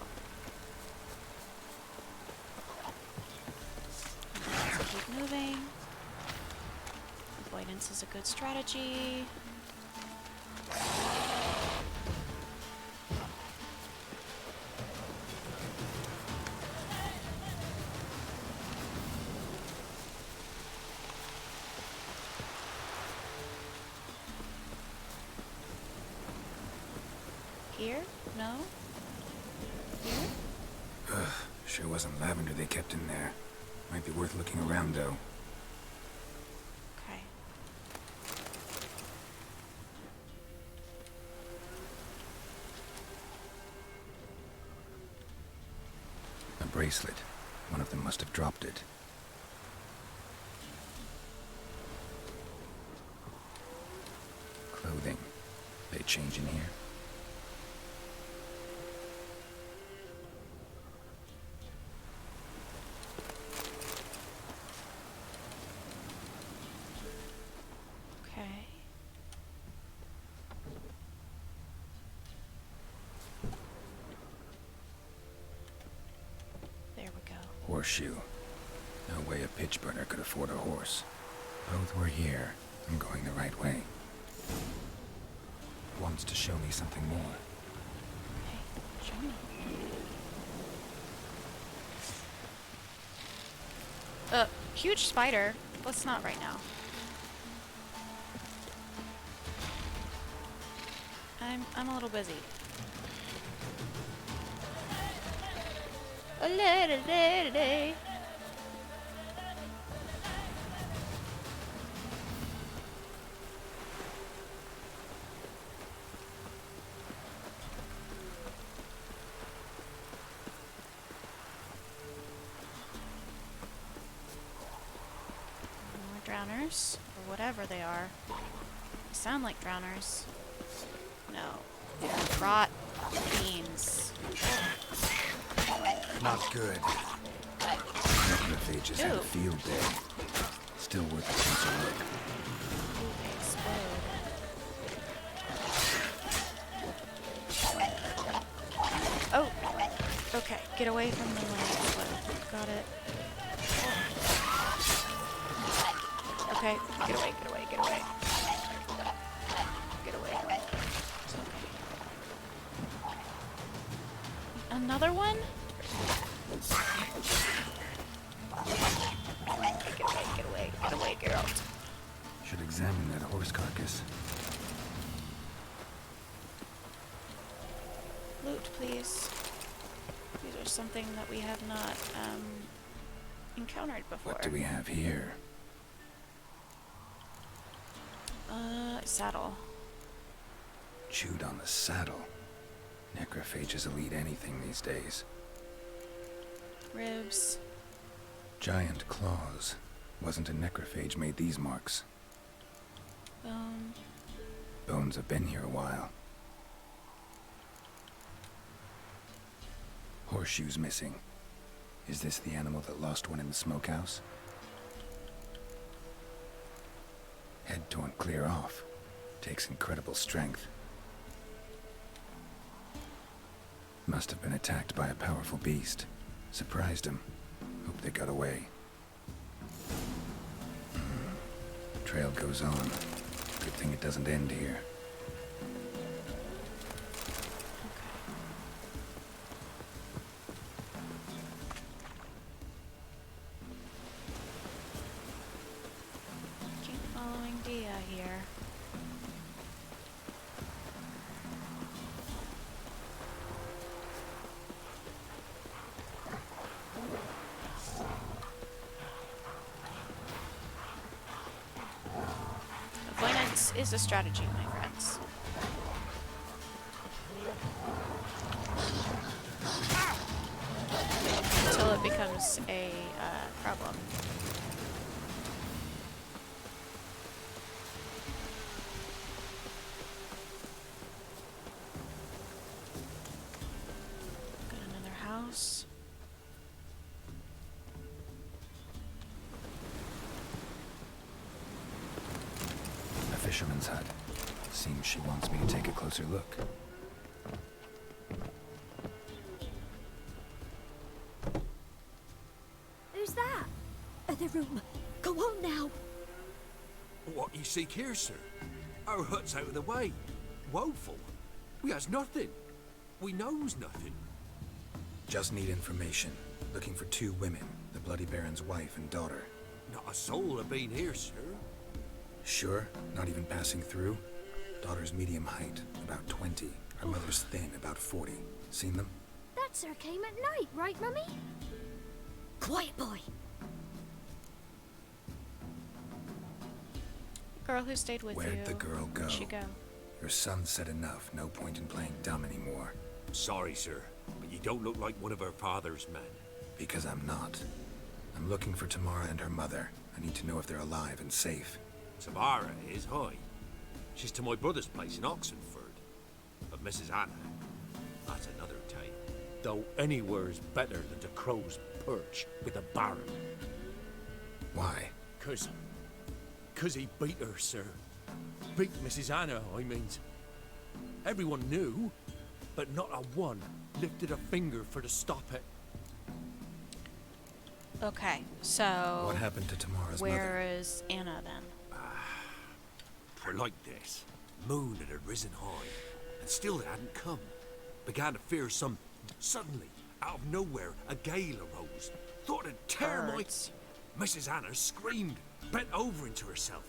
Let's keep moving. Avoidance is a good strategy. Here? No? Here? Sure wasn't lavender they kept in there. Might be worth looking around, though. Okay. bracelet. One of them must have dropped it. Clothing. They change in here? Okay. There we go. Horseshoe. No way a pitch burner could afford a horse. Both were here. I'm going the right way. Wants to show me something more. Hey, show me. Huge spider. Let's not right now. I'm a little busy. A little day. More drowners, or whatever they are. They sound like drowners. No, they're rot beans. Not good. Necrophages had a field day. Still worth a closer look. Ooh, they explode. Oh! Okay, get away from the one that explode. Got it. Okay, get away, get away, get away. Get away. It's okay. Another one? Get away, get out. Should examine that horse carcass. Loot, please. These are something that we have not, encountered before. What do we have here? Saddle. Chewed on the saddle. Necrophages will eat anything these days. Ribs. Giant claws. Wasn't a necrophage made these marks. Bone. Bones have been here a while. Horseshoes missing. Is this the animal that lost one in the smokehouse? Head torn clear off. Takes incredible strength. Must have been attacked by a powerful beast. Surprised him. Hope they got away. Trail goes on. Good thing it doesn't end here. Keep following Dia here. Avoidance is a strategy, my friends. Until it becomes a problem. Got another house. A fisherman's hut. Seems she wants me to take a closer look. Who's that? Other room. Go on now. What you seek here, sir? Our hut's out of the way. Woeful. We has nothing. We knows nothing. Just need information. Looking for two women. The Bloody Baron's wife and daughter. Not a soul have been here, sir. Sure? Not even passing through? Daughter's medium height, about 20. Her mother's thin, about 40. Seen them? That sir came at night, right, Mummy? Quiet, boy. Girl who stayed with you. Where'd the girl go? Where'd she go? Your son said enough. No point in playing dumb anymore. Sorry, sir, but you don't look like one of our father's men. Because I'm not. I'm looking for Tamara and her mother. I need to know if they're alive and safe. Tamara is, hi. She's to my brother's place in Oxenford. But Mrs. Anna, that's another tale. Though anywhere's better than to Crow's Perch with a baron. Why? Cause he beat her, sir. Beat Mrs. Anna, I means. Everyone knew, but not a one lifted a finger for to stop it. Okay, so What happened to Tamara's mother? where is Anna then? For like this, moon had risen high, and still they hadn't come. Began to fear some. Suddenly, out of nowhere, a gale arose. Thought it'd tear my. Birds. Mrs. Anna screamed, bent over into herself.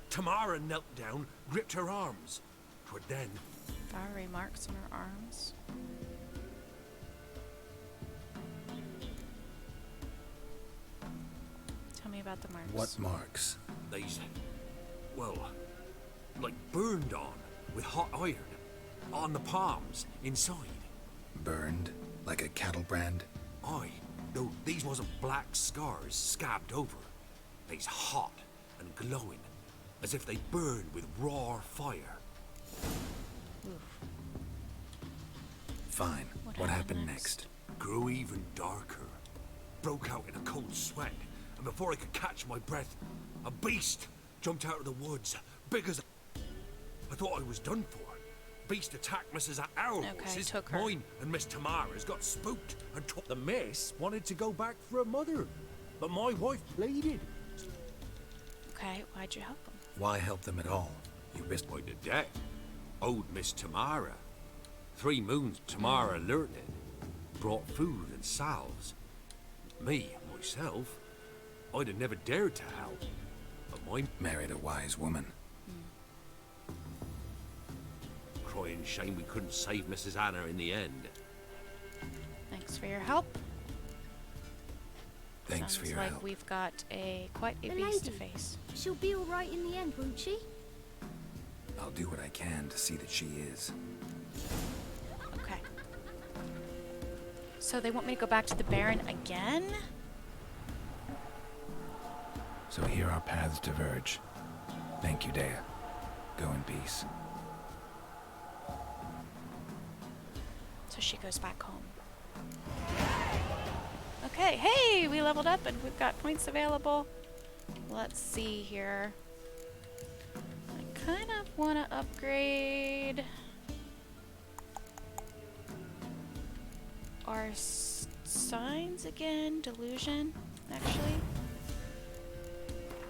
Tamara knelt down, gripped her arms. 'Twere then. Fiery marks on her arms. Tell me about the marks. What marks? They's, well, like burned on with hot iron. On the palms, inside. Burned? Like a cattle brand? Aye, though these wasn't black scars scabbed over. They's hot and glowing, as if they burned with raw fire. Oof. Fine. What happened next? Grew even darker. Broke out in a cold sweat, and before I could catch my breath, a beast jumped out of the woods, big as a... I thought I was done for. Beast attacked Mrs. Our Okay, horses. took her. Mine and Miss Tamara's got spooked and took... The miss wanted to go back for her mother, but my wife pleaded. Okay, why'd you help him? Why help them at all? You missed by the debt. Owed Miss Tamara. 3 moons Tamara learnt it. Brought food and salves. Me, myself, I'd have never dared to help. But mine Married a wise woman. crying shame we couldn't save Mrs. Anna in the end. Thanks for your help. Thanks Sounds for your like help. we've got quite a The beast to lady. face. She'll be all right in the end, won't she? I'll do what I can to see that she is. Okay. So they want me to go back to the Baron again? So here our paths diverge. Thank you, Dea. Go in peace. So she goes back home. Okay, hey, we leveled up and we've got points available. Let's see here. I kind of want to upgrade our signs again. Delusion, actually.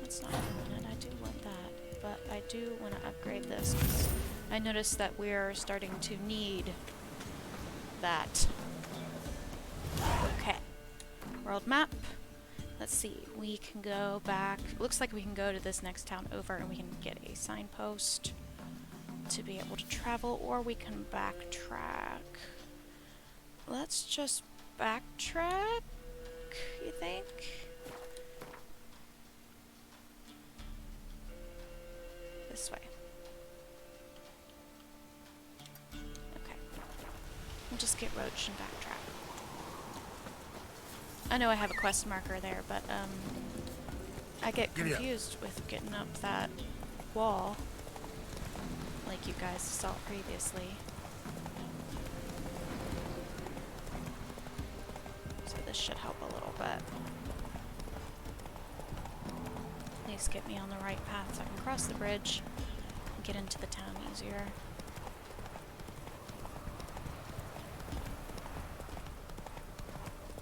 That's not what I do want that, but I do want to upgrade this 'cause I noticed that we're starting to need that. Okay. World map. Let's see. We can go back. Looks like we can go to this next town over and we can get a signpost to be able to travel, or we can backtrack. Let's just backtrack, you think? This way. Okay. We'll just get Roach and backtrack. I know I have a quest marker there, but I get Giddy up. confused with getting up that wall, like you guys saw previously. So this should help a little bit. At least get me on the right path so I can cross the bridge and get into the town easier.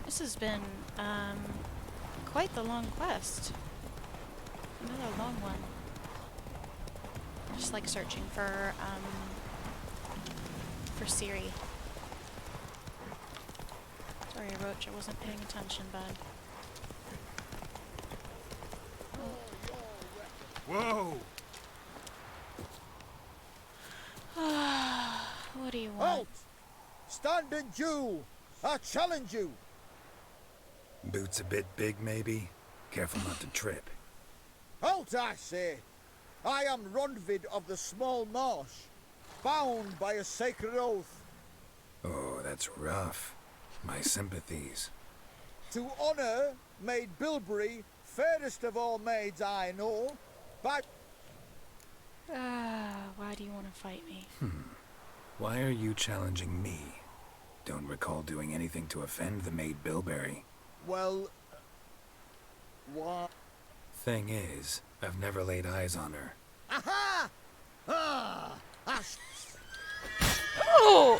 This has been quite the long quest. Another long one. Just like searching for Ciri. Sorry, Roach, I wasn't paying attention, bud. Whoa! What do you want? Halt! Stand and do! I challenge you! Boots a bit big, maybe? Careful not to trip. Halt, I say! I am Ronvid of the Small Marsh, bound by a sacred oath. Oh, that's rough. My sympathies. To honour Maid Bilberry, fairest of all maids I know, but Why do you want to fight me? Why are you challenging me? Don't recall doing anything to offend the maid Bilberry. well, what? Thing is, I've never laid eyes on her. Aha! Oh!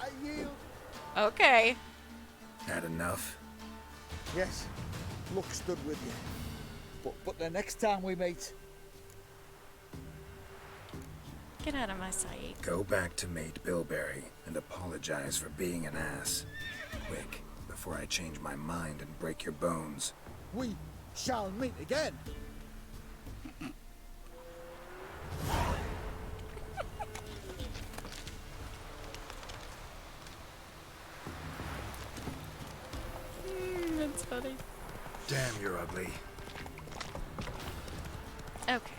I yield. Okay. Had enough? Yes, luck stood with you. But the next time we meet, Get out of my sight. Go back to Maid Bilberry and apologize for being an ass. Quick, before I change my mind and break your bones. we shall meet again. That's funny. Damn, you're ugly. Okay.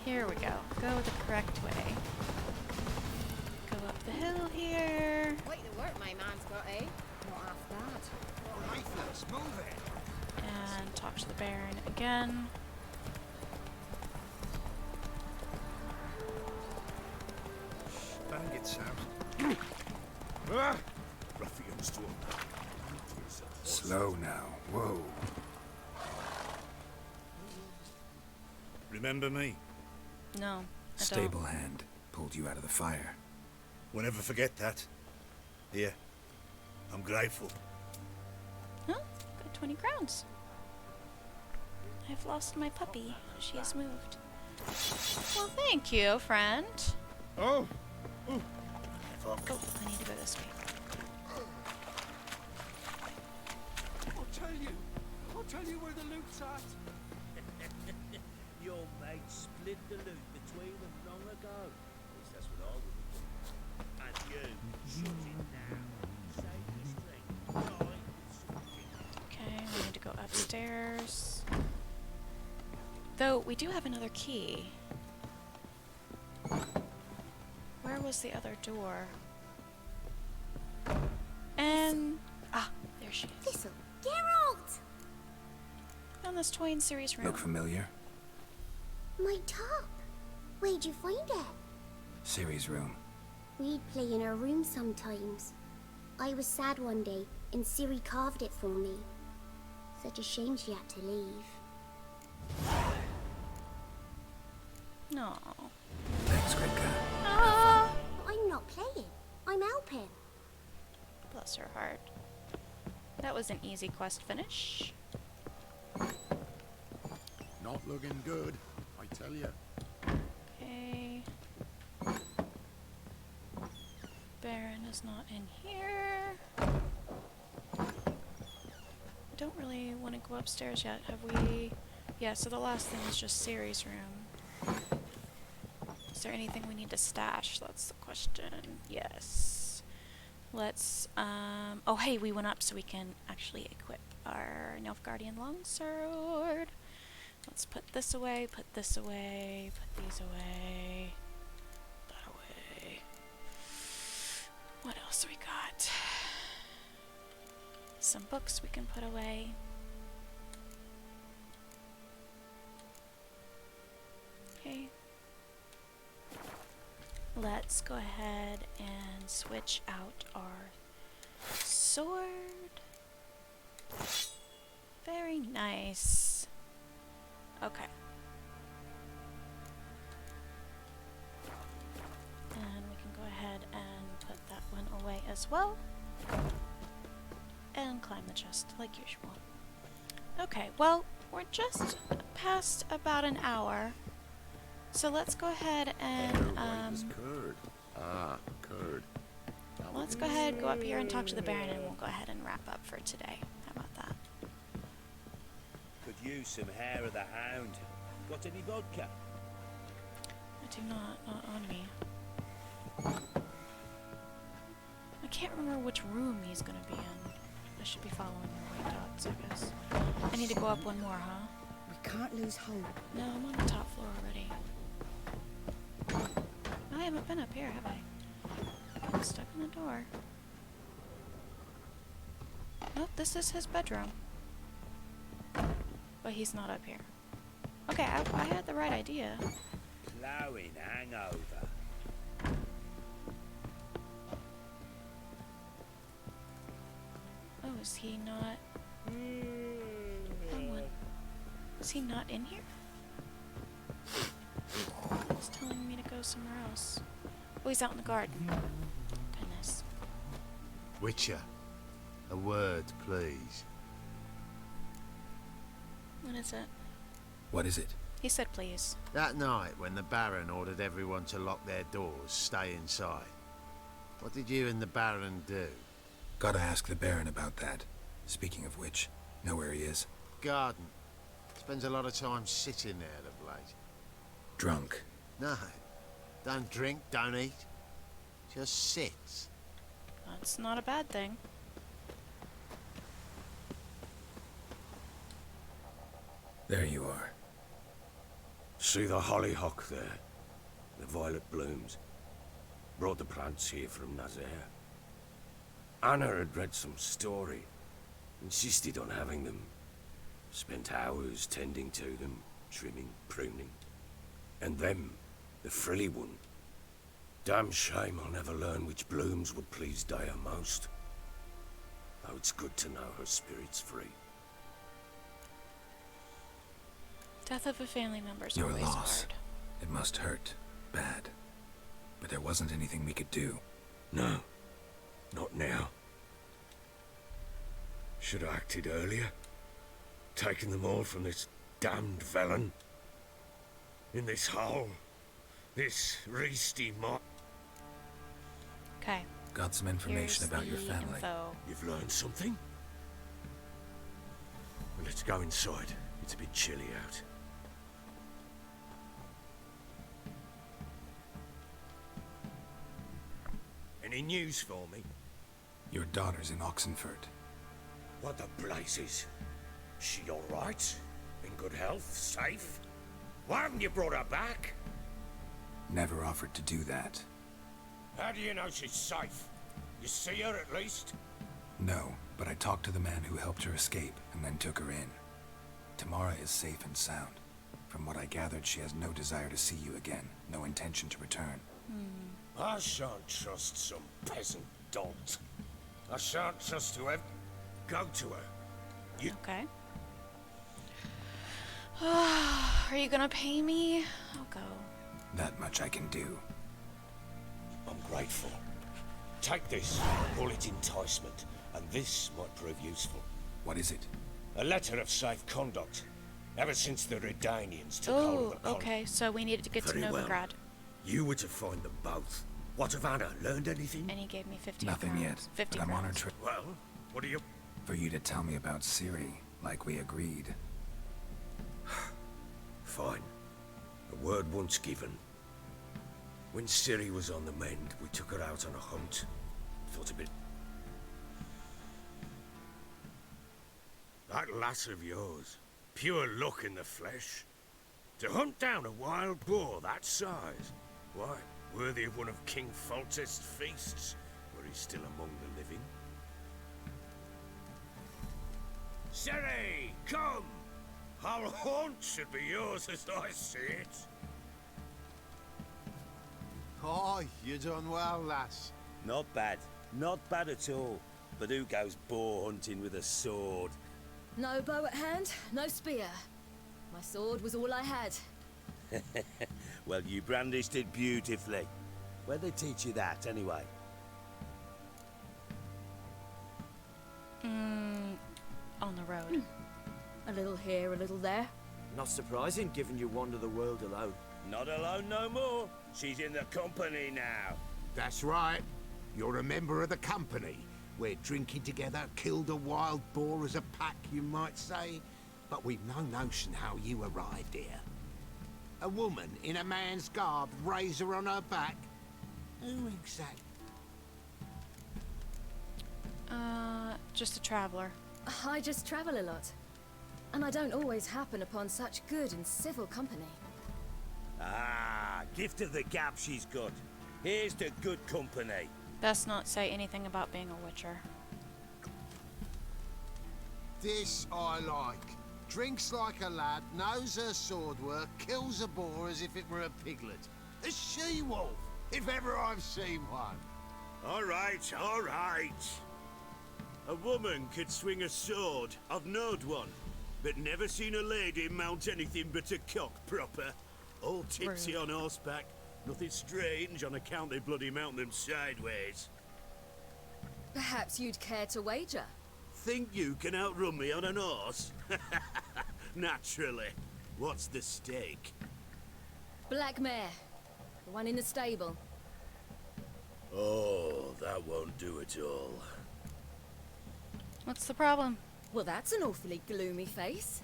Here we go. Go the correct way. Go up the hill here. Quite the work my man's got, eh? Not half bad. Lifeless, move it. And talk to the Baron again. Bang it, Sam. Ruffians to them. Slow now. Whoa. Remember me? No, I don't. Stable hand pulled you out of the fire. We'll never forget that. Here. I'm grateful. Huh? Got 20 crowns. I've lost my puppy. She has moved. Well, thank you, friend. Oh! Oh, I need to go this way. I'll tell you where the loot's at. Your mate split the loot between them long ago. At least that's what I would have done. And you, shut it now. Save your strength. Die with something. Okay, we need to go upstairs. Though, we do have another key. Where was the other door? And... ah, there she is. Thistle, Geralt! Found this toy in Ciri's room. Look familiar? My top. Where'd you find it? Ciri's room. We'd play in her room sometimes. I was sad one day, and Ciri carved it for me. Such a shame she had to leave. No. Thanks, great guy. Ah! I'm not playing. I'm helping. Bless her heart. That was an easy quest finish. Not looking good, I tell you. Okay. Baron is not in here. Don't really want to go upstairs yet. Have we? Yeah, so the last thing is just Ciri's room. Is there anything we need to stash? That's the question. Yes. Let's, oh hey, we went up so we can actually equip our Nilfgaardian longsword. Let's put this away, put this away, put these away, that away. What else do we got? Some books we can put away. Okay. Let's go ahead and switch out our sword. Very nice. Okay. And we can go ahead and put that one away as well. And climb the chest like usual. Okay, well, we're just past about an hour. So let's go ahead and curd. Ah, curd. let's go ahead, go up here and talk to the Baron, and we'll go ahead and wrap up for today. How about that? Could use some hair of the hound. Got any vodka? I do not on me. I can't remember which room he's gonna be in. I should be following the white dots, I guess. I need to go up one more, huh? We can't lose hope. No, I'm on the top floor already. I haven't been up here, have I? I'm stuck in the door. Oh, this is his bedroom. But he's not up here. Okay, I had the right idea. Plowing hangover. Oh, is he not? Hang on. Is he not in here? He's telling me to go somewhere else. Oh, he's out in the garden. Goodness. Witcher, a word, please. What is it? What is it? He said please. That night when the Baron ordered everyone to lock their doors, stay inside. What did you and the Baron do? Gotta ask the Baron about that. Speaking of which, know where he is? Garden. Spends a lot of time sitting there of late. Drunk. No. Don't drink, don't eat. Just sits. That's not a bad thing. There you are. See the hollyhock there? The violet blooms. Brought the plants here from Nazaire. Anna had read some story. Insisted on having them. Spent hours tending to them, trimming, pruning. And them, the frilly one. Damn shame I'll never learn which blooms would please Dea most. Though it's good to know her spirit's free. Death of a family member is Your always loss. hard. It must hurt. Bad. But there wasn't anything we could do. No, not now. Should have acted earlier. Taken them all from this damned Velen. In this hole. This Reesty mob. Okay. Got some information Here's about your the family. info. You've learned something? Well, let's go inside. It's a bit chilly out. Any news for me? Your daughter's in Oxenford. What the blazes? She all right? In good health? Safe? Why haven't you brought her back? Never offered to do that. How do you know she's safe? You see her at least? No, but I talked to the man who helped her escape and then took her in. Tamara is safe and sound. From what I gathered, she has no desire to see you again, no intention to return. I shan't trust some peasant dolt. I shan't trust whoever. Go to her. You. Okay. Are you gonna pay me? I'll go. That much I can do. I'm grateful. Take this, call it enticement, and this might prove useful. What is it? A letter of safe conduct. Ever since the Redanians took hold of Oh, the colony. okay, so we needed to get Very to well. Novigrad. You were to find them both. What of Anna? Learned anything? And he gave me 50 Nothing crowns. yet, 50 but I'm on her crowns. trip. Well, what are you... For you to tell me about Ciri, like we agreed. Fine. A word once given. When Ciri was on the mend, we took her out on a hunt. Thought a bit... That lass of yours, pure luck in the flesh. To hunt down a wild boar that size, why, worthy of one of King Foltest's feasts, where he's still among the living. Ciri, come! Our haunt should be yours as I see it. Aye, you done well, lass. Not bad. Not bad at all. But who goes boar hunting with a sword? No bow at hand, no spear. My sword was all I had. Well, you brandished it beautifully. Where'd they teach you that, anyway? On the road. A little here, a little there. Not surprising, given you wander the world alone. Not alone no more. She's in the company now. That's right. You're a member of the company. We're drinking together, killed a wild boar as a pack, you might say. But we've no notion how you arrived here. A woman in a man's garb, razor on her back. Who exactly? Just a traveler. I just travel a lot. And I don't always happen upon such good and civil company. Ah, gift of the gab she's got. Here's to good company. Best not say anything about being a witcher. This I like. Drinks like a lad, knows her sword work, kills a boar as if it were a piglet. A she-wolf, if ever I've seen one. All right, all right. A woman could swing a sword. I've knowed one, but never seen a lady mount anything but a cock proper. All tipsy on horseback. Nothing strange on account they bloody mount them sideways. Perhaps you'd care to wager? Think you can outrun me on an horse? Naturally. What's the stake? Black mare. The one in the stable. Oh, that won't do at all. What's the problem? Well, that's an awfully gloomy face.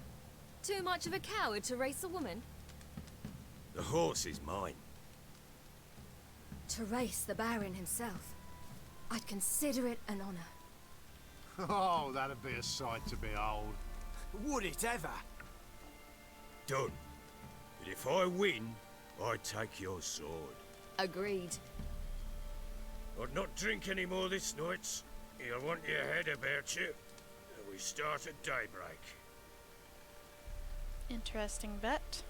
Too much of a coward to race a woman? The horse is mine. To race the Baron himself. I'd consider it an honor. Oh, that'd be a sight to behold. Would it ever? Done. But if I win, I take your sword. Agreed. I'd not drink any more this night. You'll want your head about you. We start at daybreak. Interesting bet.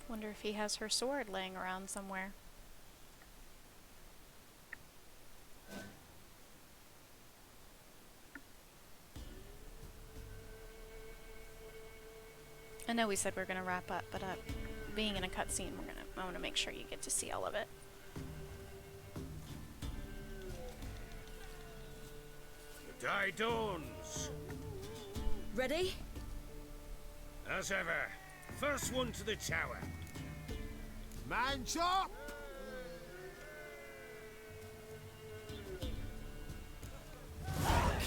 Wonder if he has her sword laying around somewhere. I know we said we were gonna wrap up, but being in a cutscene, I want to make sure you get to see all of it. The day dawns. Ready? As ever, first one to the tower. Man chop!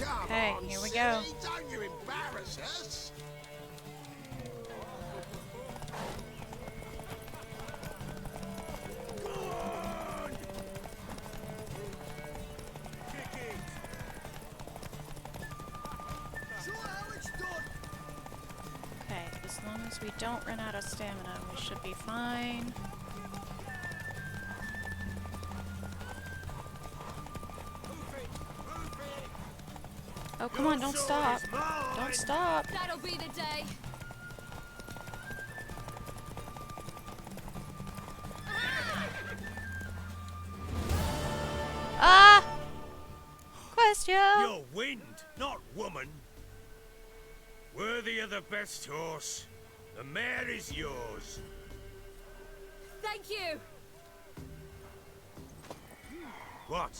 Come Okay, on, here we Ciri, go. Don't you embarrass us. Okay, as long as we don't run out of stamina, we should be fine. Oh, come on, don't stop. Don't stop. That'll be the day. Ah! Question! You're wind, not woman. Worthy of the best horse. The mare is yours. Thank you. What?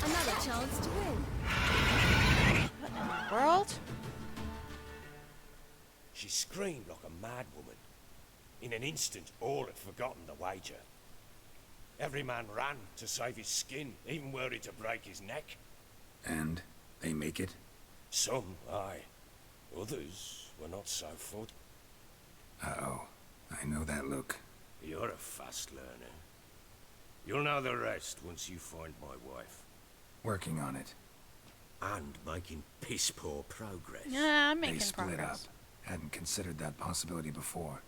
Another chance to win. What in the world? She screamed like a mad woman. In an instant, all had forgotten the wager. Every man ran to save his skin, even were it to break his neck. And they make it? Some, aye. Others were not so full. Uh-oh. I know that look. You're a fast learner. You'll know the rest once you find my wife. Working on it. And making piss-poor progress. Yeah, I'm They making split progress. up. Hadn't considered that possibility before.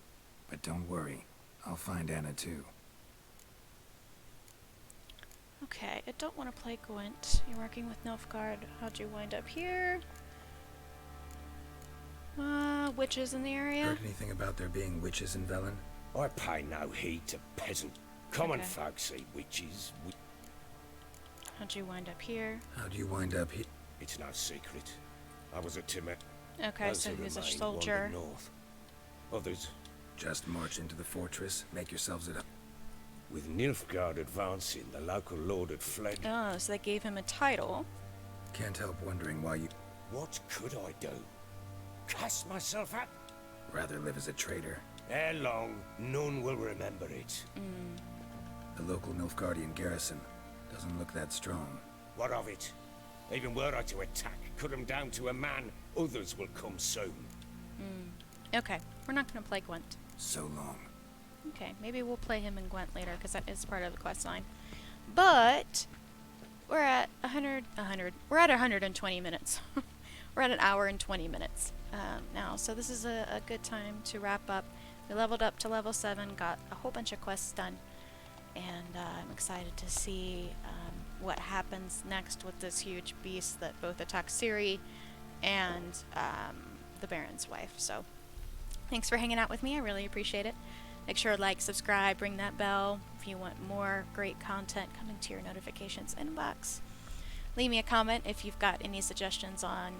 But don't worry. I'll find Anna too. Okay, I don't want to play Gwent. You're working with Nilfgaard. How'd you wind up here? Witches in the area? Heard anything about there being witches in Velen? I pay no heed to peasant. Common Okay. folk see witches. How'd you wind up here? How do you wind up here? It's no secret. I was a timid. Okay, Those so who he was a remained soldier. wandered north. Others, Just march into the fortress, make yourselves at home. with Nilfgaard advancing, the local lord had fled. Oh, so they gave him a title. Can't help wondering why you What could I do? Cast myself out? rather live as a traitor. Ere long, none will remember it. The local Nilfgaardian garrison doesn't look that strong. What of it? Even were I to attack, cut them down to a man, others will come soon. Okay, we're not going to play Gwent. So long. Okay, maybe we'll play him in Gwent later, because that is part of the quest line. But we're at 100. We're at 120 minutes. We're at an hour and 20 minutes now, so this is a good time to wrap up. We leveled up to level 7, got a whole bunch of quests done. and I'm excited to see what happens next with this huge beast that both attacks Ciri and the Baron's wife. So thanks for hanging out with me. I really appreciate it. Make sure to like, subscribe, ring that bell if you want more great content coming to your notifications inbox. Leave me a comment if you've got any suggestions on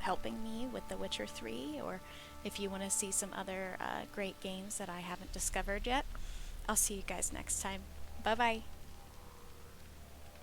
helping me with The Witcher 3, or if you want to see some other great games that I haven't discovered yet. I'll see you guys next time. Bye bye.